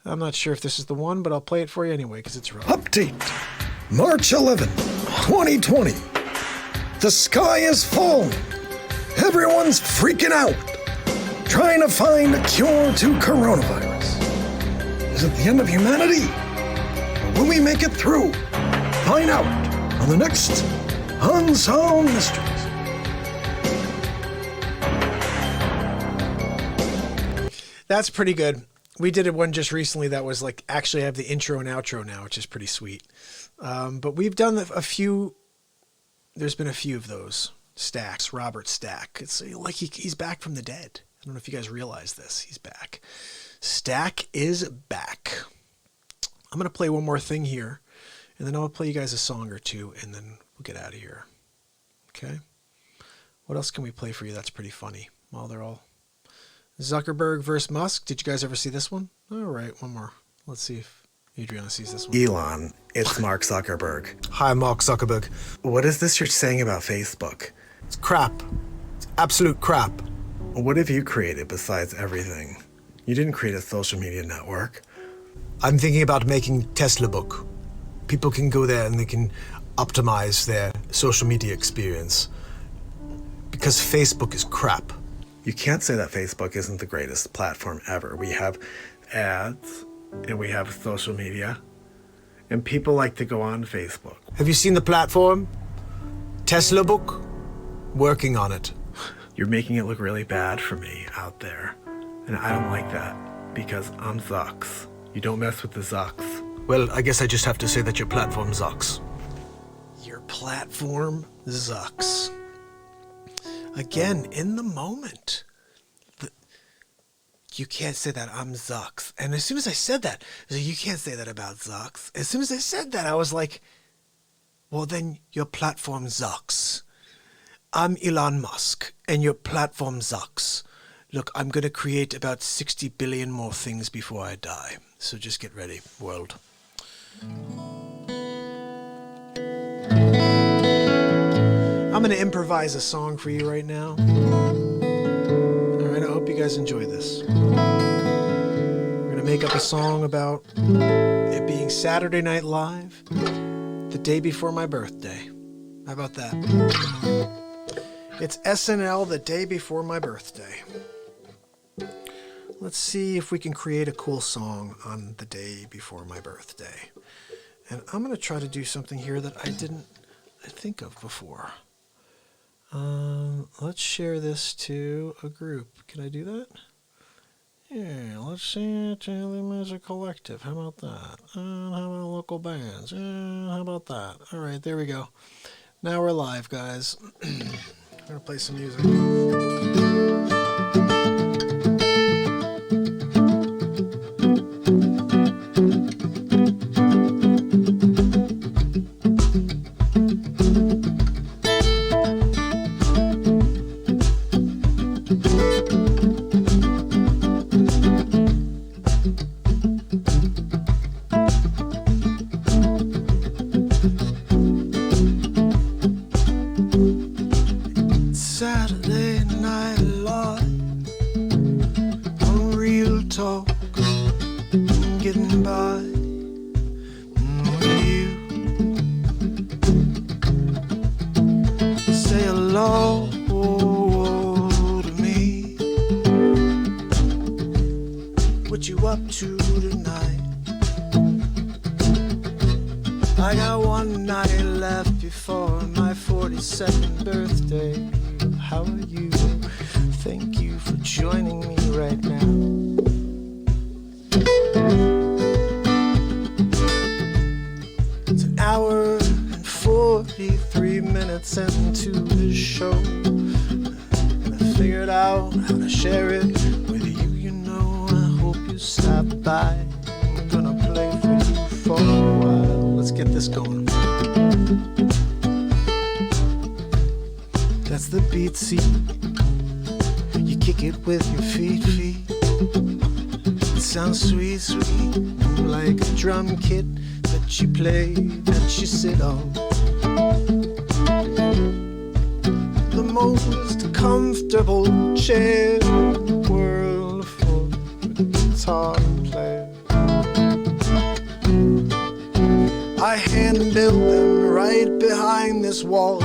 I'm not sure if this is the one, but I'll play it for you anyway because it's relevant.
Update. March 11, 2020. The sky is falling. Everyone's freaking out. Trying to find a cure to coronavirus. Is it the end of humanity? Or will we make it through? Find out on the next Unsolved Mysteries.
That's pretty good. We did one just recently that was like actually have the intro and outro now, which is pretty sweet. But we've done a few. There's been a few of those Stacks. Robert Stack. It's like he's back from the dead. I don't know if you guys realize this. He's back. Stack is back. I'm gonna play one more thing here, and then I'll play you guys a song or two, and then we'll get out of here. Okay. What else can we play for you? That's pretty funny. Well, they're all. Zuckerberg versus Musk. Did you guys ever see this one? All right, one more. Let's see if Adriana sees this one.
Elon, it's Mark Zuckerberg.
Hi, Mark Zuckerberg.
What is this you're saying about Facebook?
It's crap. It's absolute crap.
What have you created besides everything? You didn't create a social media network.
I'm thinking about making Tesla Book. People can go there and they can optimize their social media experience. Because Facebook is crap.
You can't say that Facebook isn't the greatest platform ever. We have ads and we have social media, and people like to go on Facebook.
Have you seen the platform?
Tesla book? Working on it.
You're making it look really bad for me out there. And I don't like that, because I'm Zucks. You don't mess with the Zucks.
Well, I guess I just have to say that your platform sucks.
Your platform Zucks. Again, in the moment. You can't say that, I'm Zucks. And as soon as I said that, I was like, you can't say that about Zucks. As soon as I said that, I was like, well, then your platform Zucks. I'm Elon Musk, and your platform Zucks. Look, I'm going to create about 60 billion more things before I die. So just get ready, world. I'm going to improvise a song for you right now. All right, I hope you guys enjoy this. We're going to make up a song about it being Saturday Night Live, the day before my birthday. How about that? It's SNL, the day before my birthday. Let's see if we can create a cool song on the day before my birthday. And I'm going to try to do something here that I didn't think of before. Let's share this to a group. Can I do that? Yeah, let's see it to the Music Collective. How about that? How about local bands? How about that? All right, there we go. Now we're live, guys. I'm going to play some music. Saturday Night Live, on Real Talk, getting by with you. Say hello to me. What you up to tonight? I got one night left before my 42nd birthday. How are you? Thank you for joining me right now. It's an hour and 43 minutes into the show, and I figured out how to share it with you. You know, I hope you stop by. I'm gonna play for you for a while. Let's get this going. That's the Beet Seed. You kick it with your feet. It sounds sweet, like a drum kit that you play, that you sit on. The most comfortable chair in the world for a guitar player. I hand-built them right behind this wall.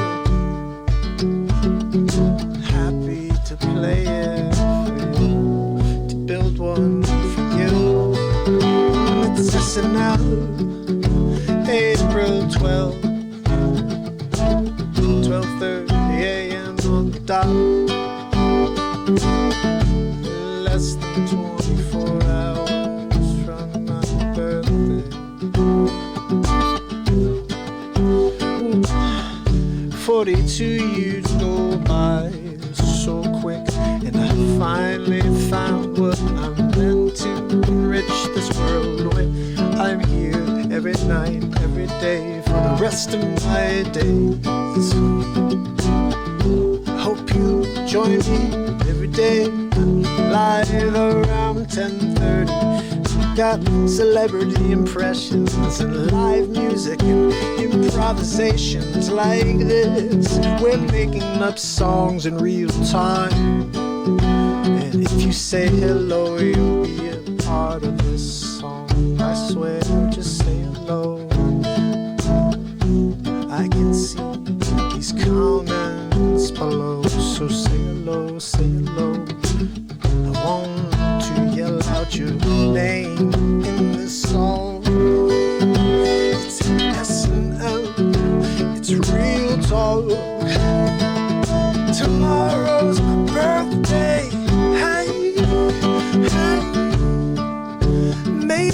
Happy to play it for you, to build one for you. It's SNL, April 12th, 12:30 a.m. on the dot. Less than 24 hours from my birthday. 42 years go by so quick, and I finally found what I'm meant to enrich this world with. I'm here every night, every day, for the rest of my days. I hope you join me every day, live around 10:30. Got celebrity impressions and live music and improvisations like this. We're making up songs in real time, and if you say hello, you'll be a part of this song. I swear, just say hello. I can see these comments below, so say hello, say hello. I want to yell out your name in this song. It's SNL, it's real talk.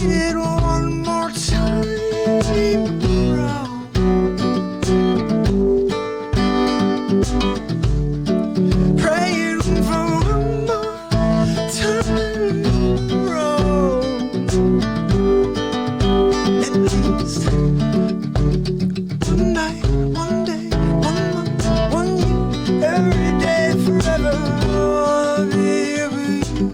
it one more time around. Praying for one more time around. At least one night, one day, 1 month, 1 year, every day, forever. I'll be with you.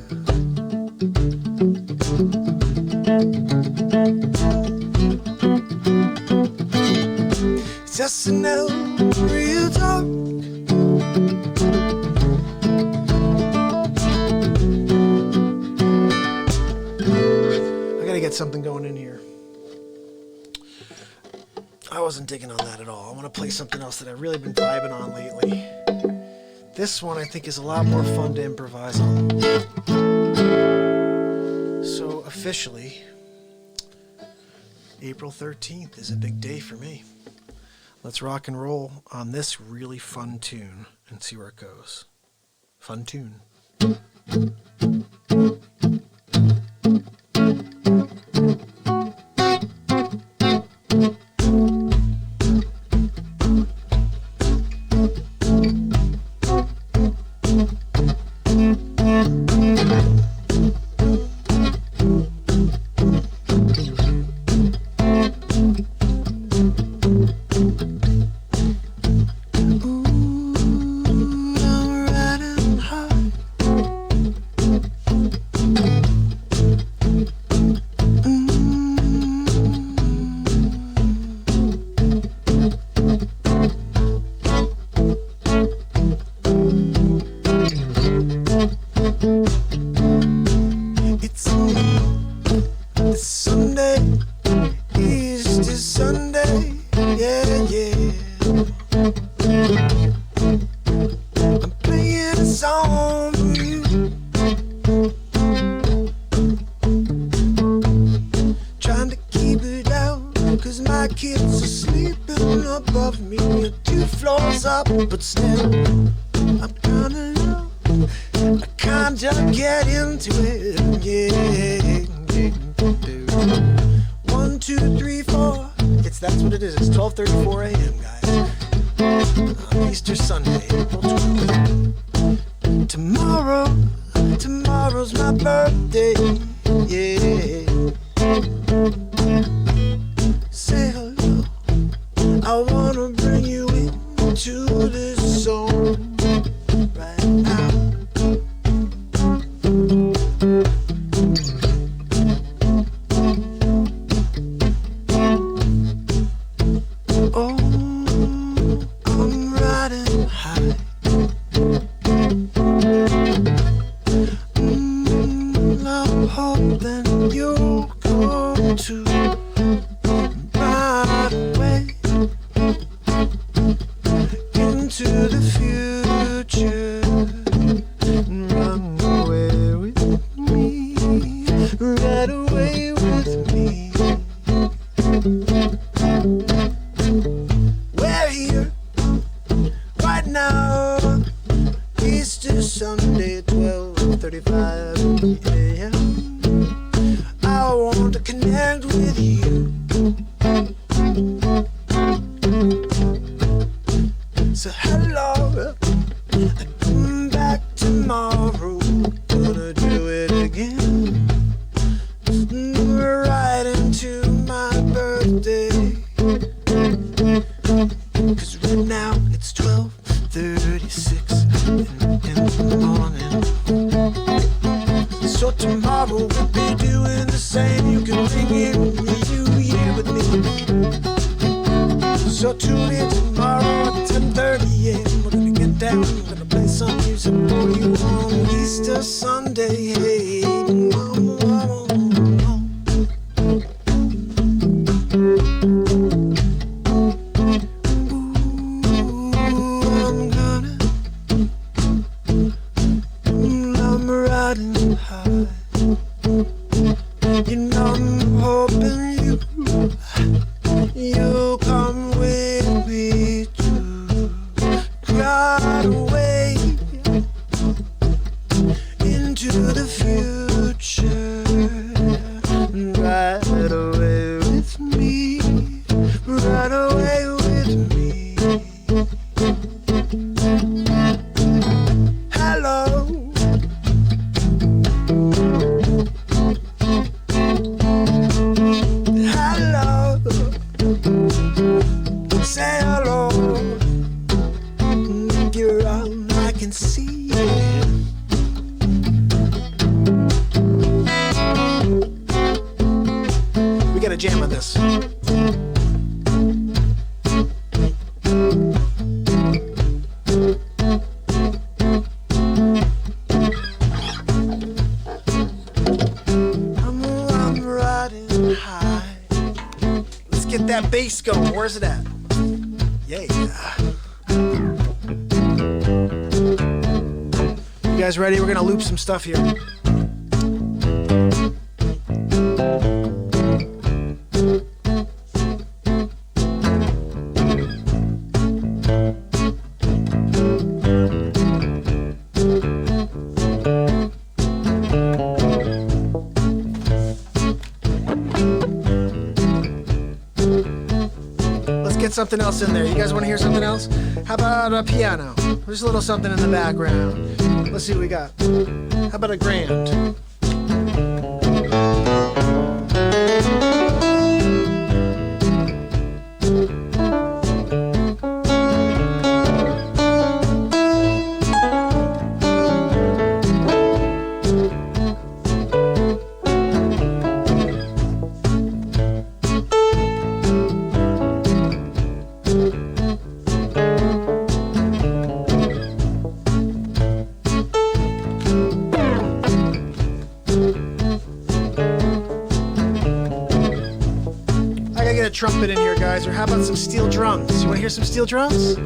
It's SNL, real talk.
I gotta get something going in here. I wasn't digging on that at all. I want to play something else that I've really been vibing on lately. This one I think is a lot more fun to improvise on. So officially, April 13th is a big day for me. Let's rock and roll on this really fun tune and see where it goes. Fun tune. But still, I'm kinda low. I kinda get into it. Yeah. 1, 2, 3, 4. That's what it is. It's 12:34 a.m., guys. On Easter Sunday, April 12th. Tomorrow's my birthday. Yeah. Say hello. I wanna bring you into this song right now. Oh, I'm riding high. I'm hoping you'll come to ride away into the future and run away with me, ride away with me. We're here right now, Easter Sunday, 12:35 a.m. I want to connect with you. So hello, I come back tomorrow, gonna do it again. Right into my birthday, 'cause right now it's 12:36 in the morning. So tomorrow we'll be doing the same. You can bring in you here with me. So tune in tomorrow at 10:30 a.m. We're gonna get down, we're gonna play some music for you on Easter Sunday. Hey, mama, mama, mama. I'm riding high. You know I'm hoping you'll come with me to ride away into the future. bass going. Where's it at? Yeah. You guys ready? We're gonna loop some stuff here. Something else in there. You guys want to hear something else? How about a piano? Just a little something in the background. Let's see what we got. How about a grand? Trumpet in here, guys, or how about some steel drums? You want to hear some steel drums?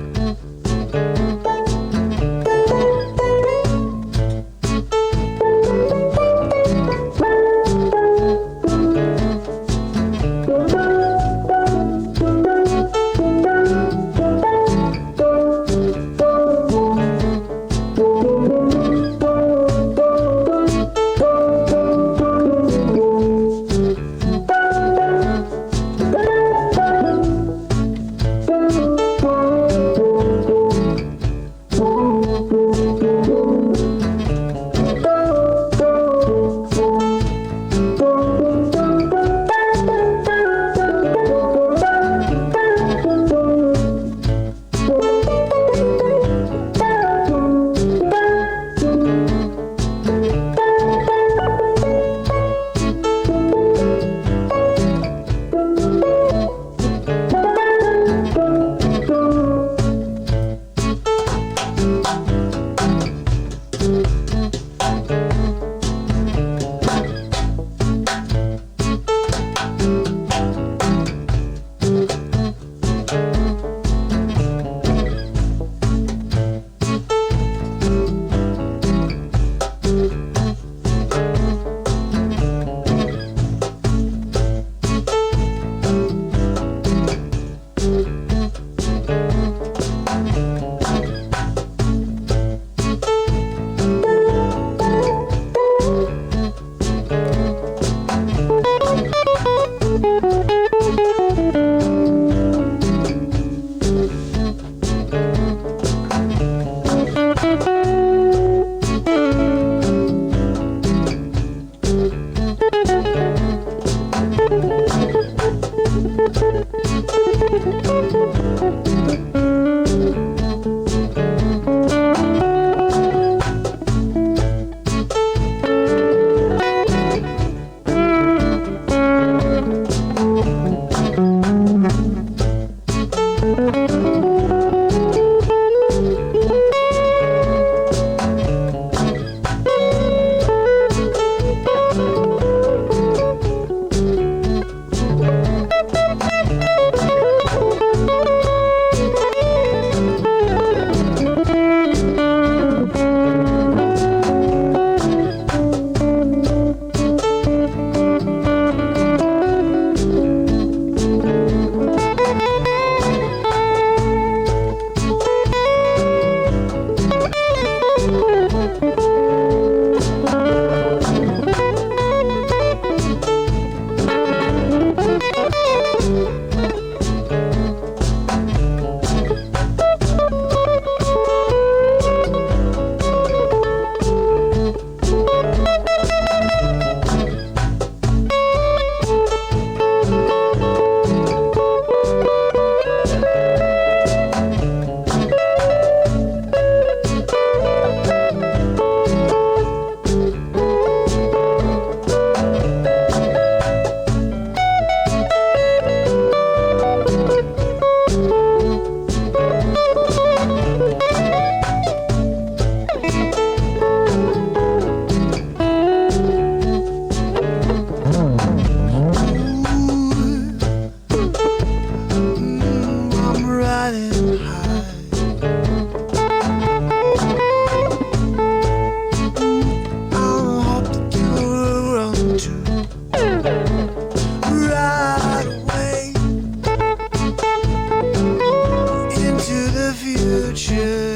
future.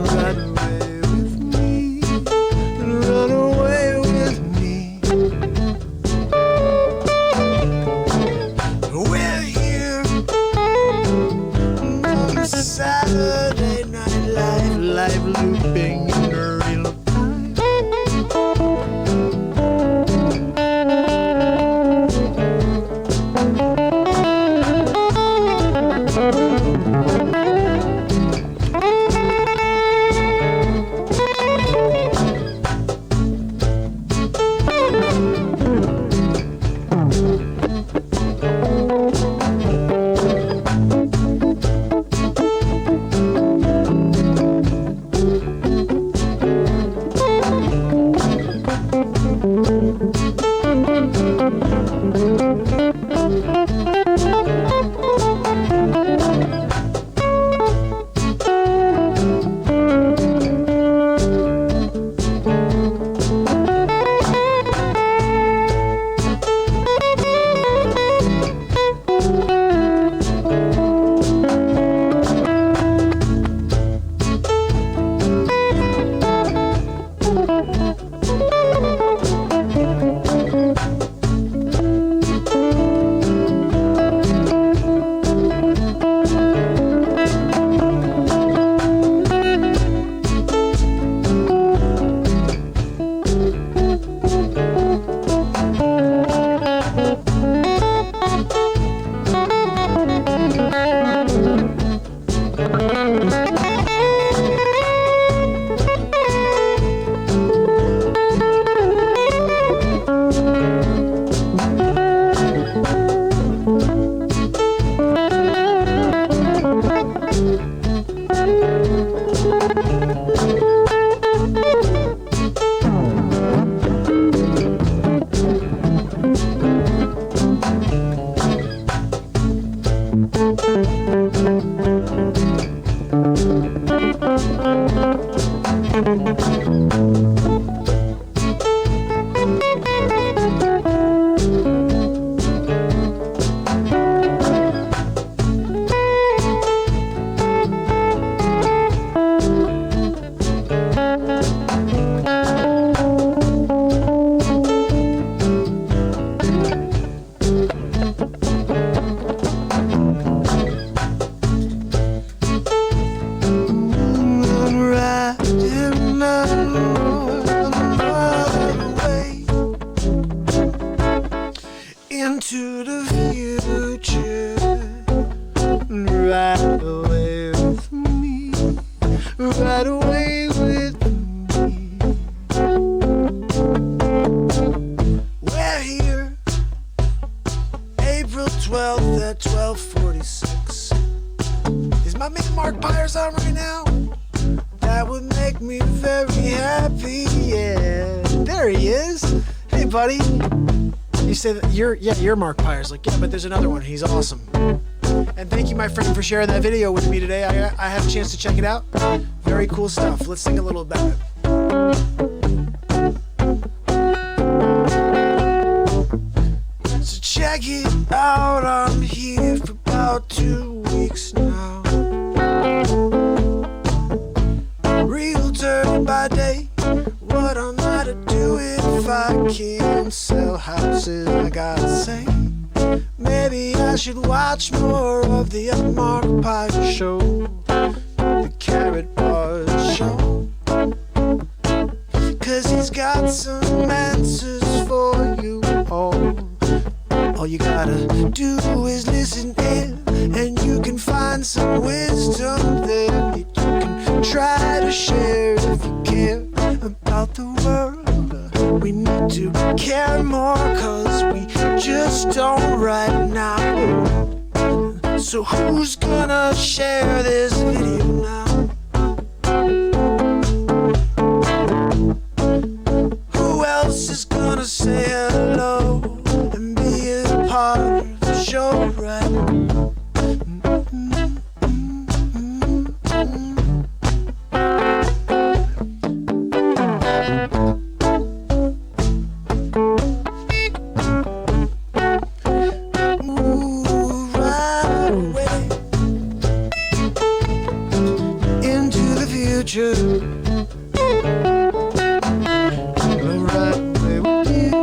Run away with me. Run away with me. We're here on Saturday Night Live, live looping in real time. Into the future, right away with me, right away with me. We're here, April 12th at 12:46. Is my man Mark Pyers on right now? That would make me very happy, yeah. There he is. Hey, buddy. You say that you're Mark Pyers. Like, yeah, but there's another one. He's awesome. And thank you, my friend, for sharing that video with me today. I had a chance to check it out. Very cool stuff. Let's sing a little about it. So check it out. I'm here for about 2 weeks now. Realtor by day. What am I to do if I can't sell houses? I gotta say, maybe I should watch more of the Mark Pyers show, the Carrot Bars show. 'Cause he's got some answers for you all. All you gotta do is listen in, and you can find some wisdom there that you can try to share if you care about the world. We need to care more, 'cause we just don't right now. So who's gonna share this video now? Who else is gonna say hello and be a part of the show right now? future. Go right away with you.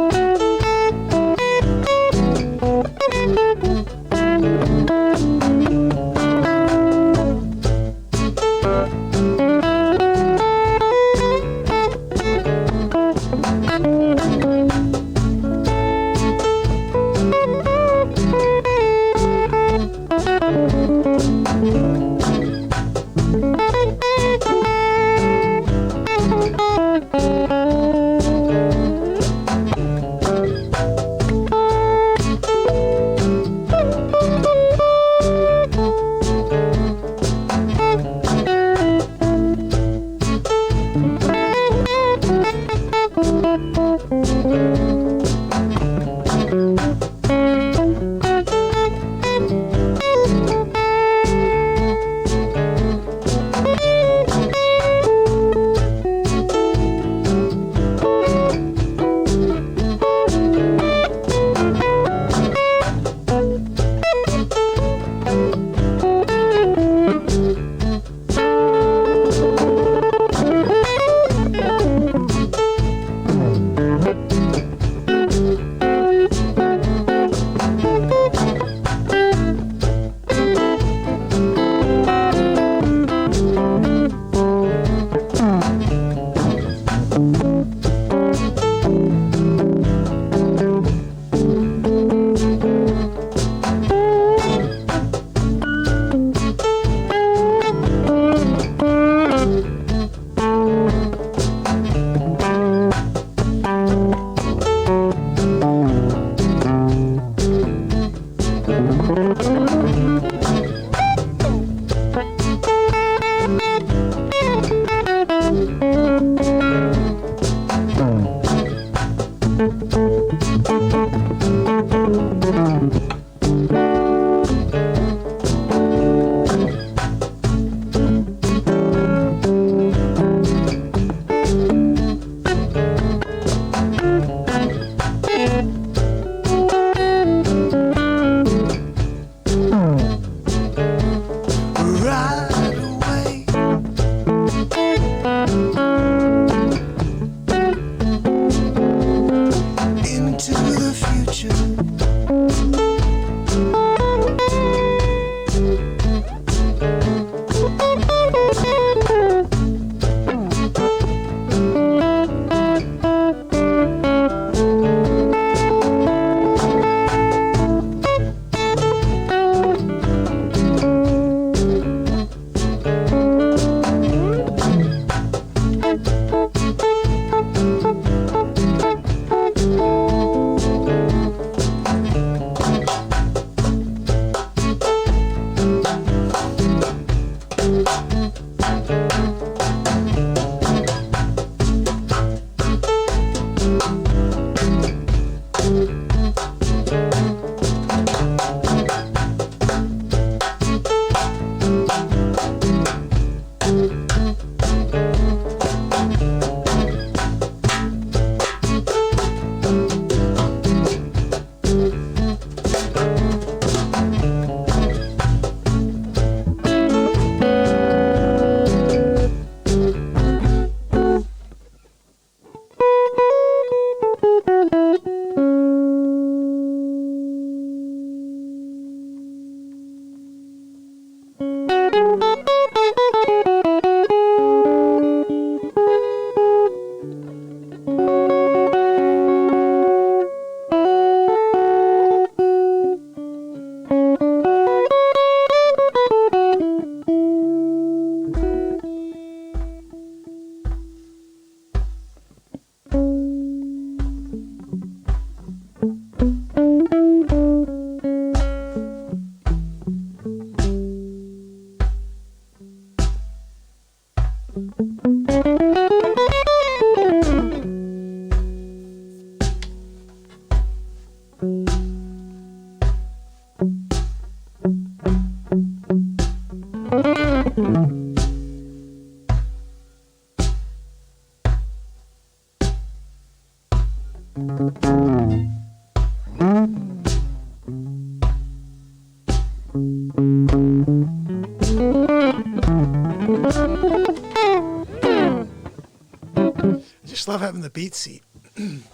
just love having the beat seat.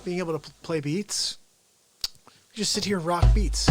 Being able to play beats. Just sit here and rock beats.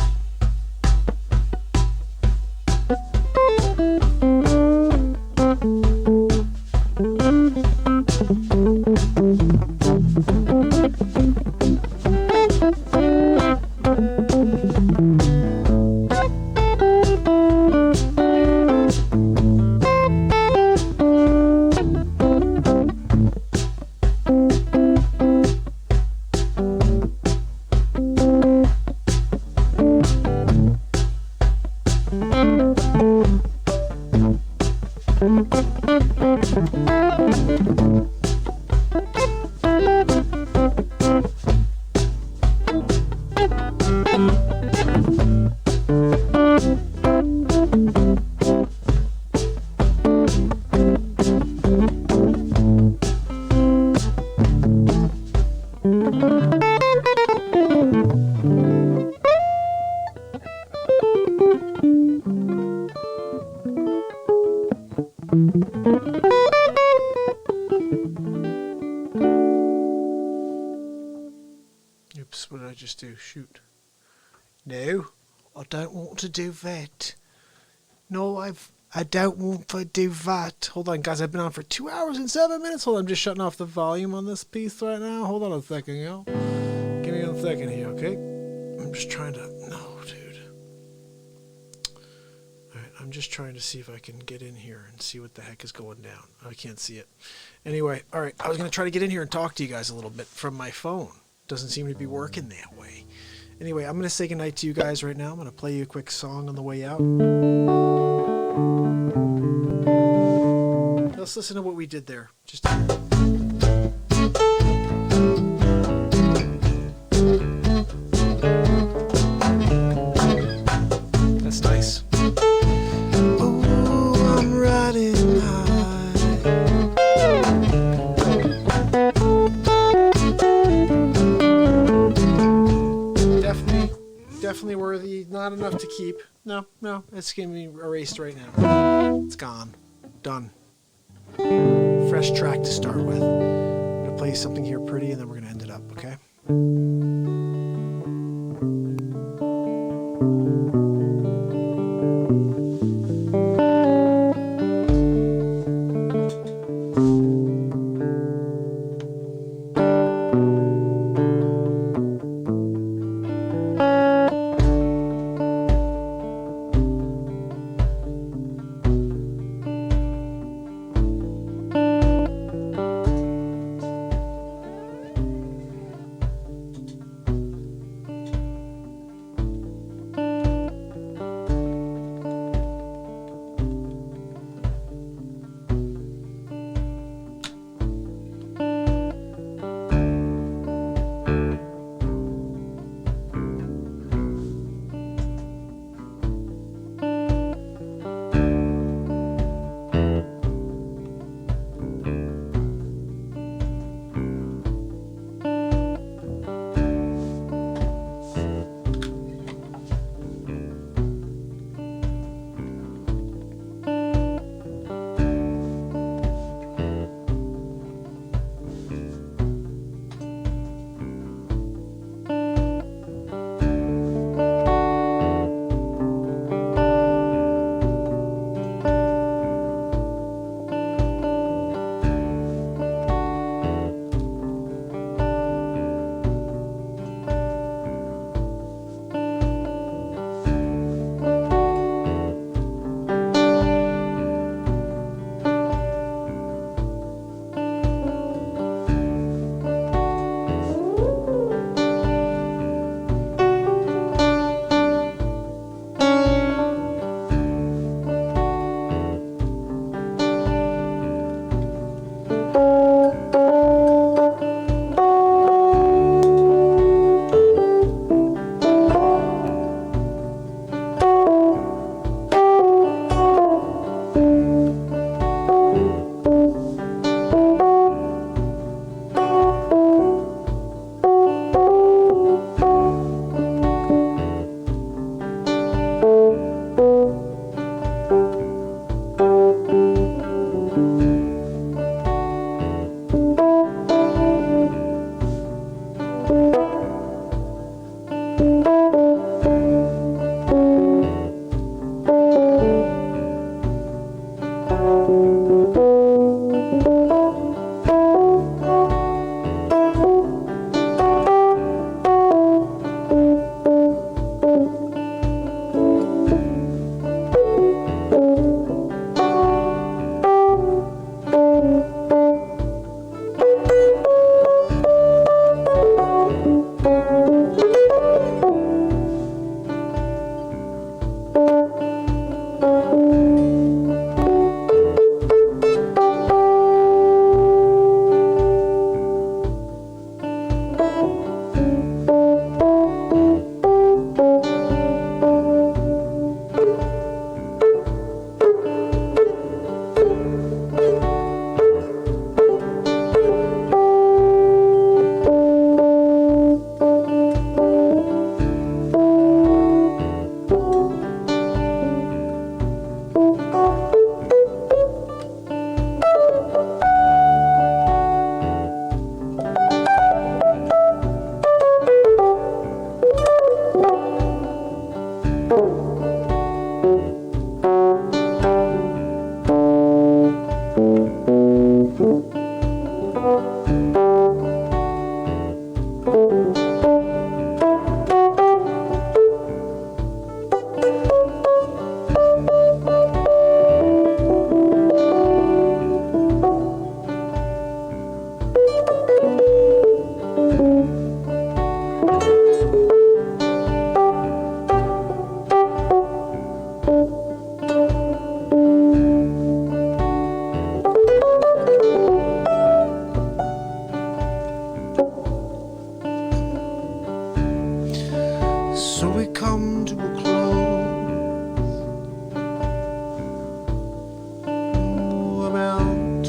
Oops, what did I just do? Shoot. No, I don't want to do that. No, I don't want to do that. Hold on, guys, I've been on for 2 hours and 7 minutes. Hold on, I'm just shutting off the volume on this piece right now. Hold on a second, yo. Give me a second here, okay? I'm just trying to... No, dude. Alright, I'm just trying to see if I can get in here and see what the heck is going down. I can't see it. Anyway, alright, I was going to try to get in here and talk to you guys a little bit from my phone. Doesn't seem to be working that way. Anyway, I'm going to say goodnight to you guys right now. I'm going to play you a quick song on the way out. Let's listen to what we did there. Just that's nice.
Oh, I'm riding high.
Definitely worthy. Not enough to keep. No, it's going to be erased right now. It's gone. Done. Fresh track to start with. I'm going to play something here pretty and then we're going to end it up, okay?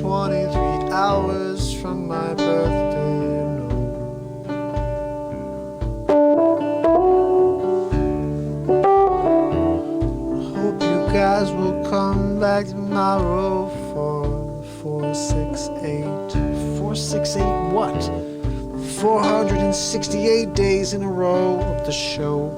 23 hours from my birthday. No. Hope you guys will come back tomorrow for 468. 468 what? 468 days in a row of the show.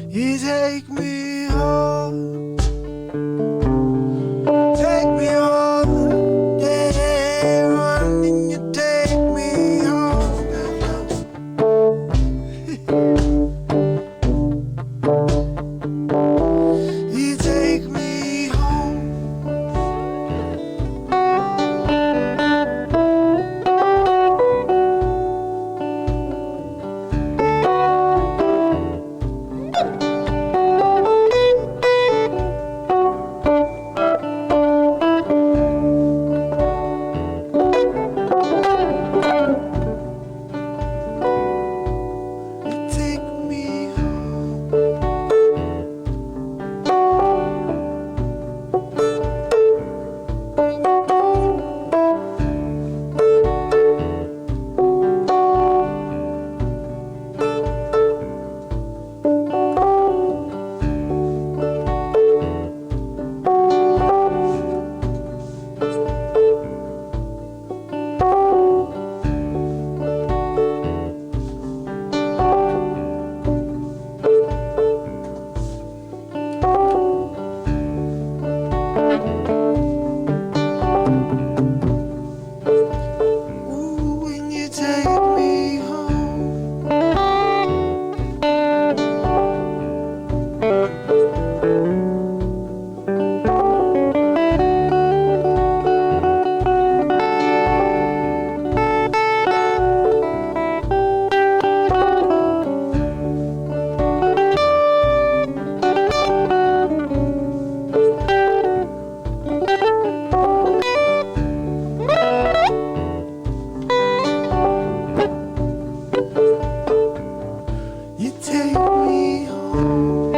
You take me home, take me home, yeah, running, you take me home. You take me home.
take me home.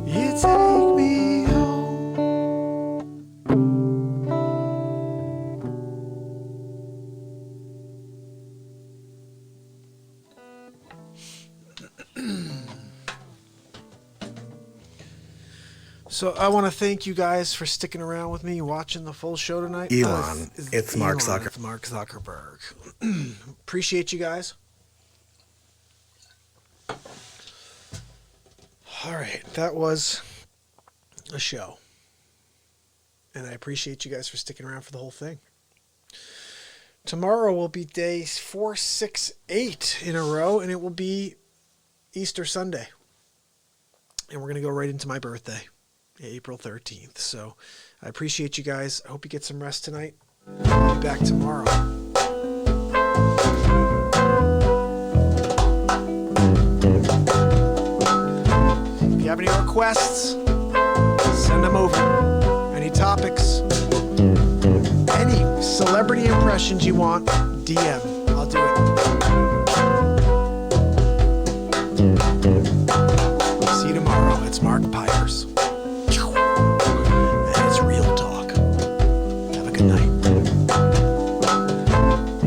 You take me home.
So I want to thank you guys for sticking around with me, watching the full show tonight.
Elon, it's Mark Zuckerberg.
It's Mark Zuckerberg. Appreciate you guys. All right, that was a show. And I appreciate you guys for sticking around for the whole thing. Tomorrow will be days 4, 6, 8 in a row, and it will be Easter Sunday. And we're going to go right into my birthday, April 13th. So I appreciate you guys. I hope you get some rest tonight. I'll be back tomorrow. If you have any requests, send them over. Any topics, any celebrity impressions you want, DM. I'll do it. See you tomorrow. It's Mark Pires.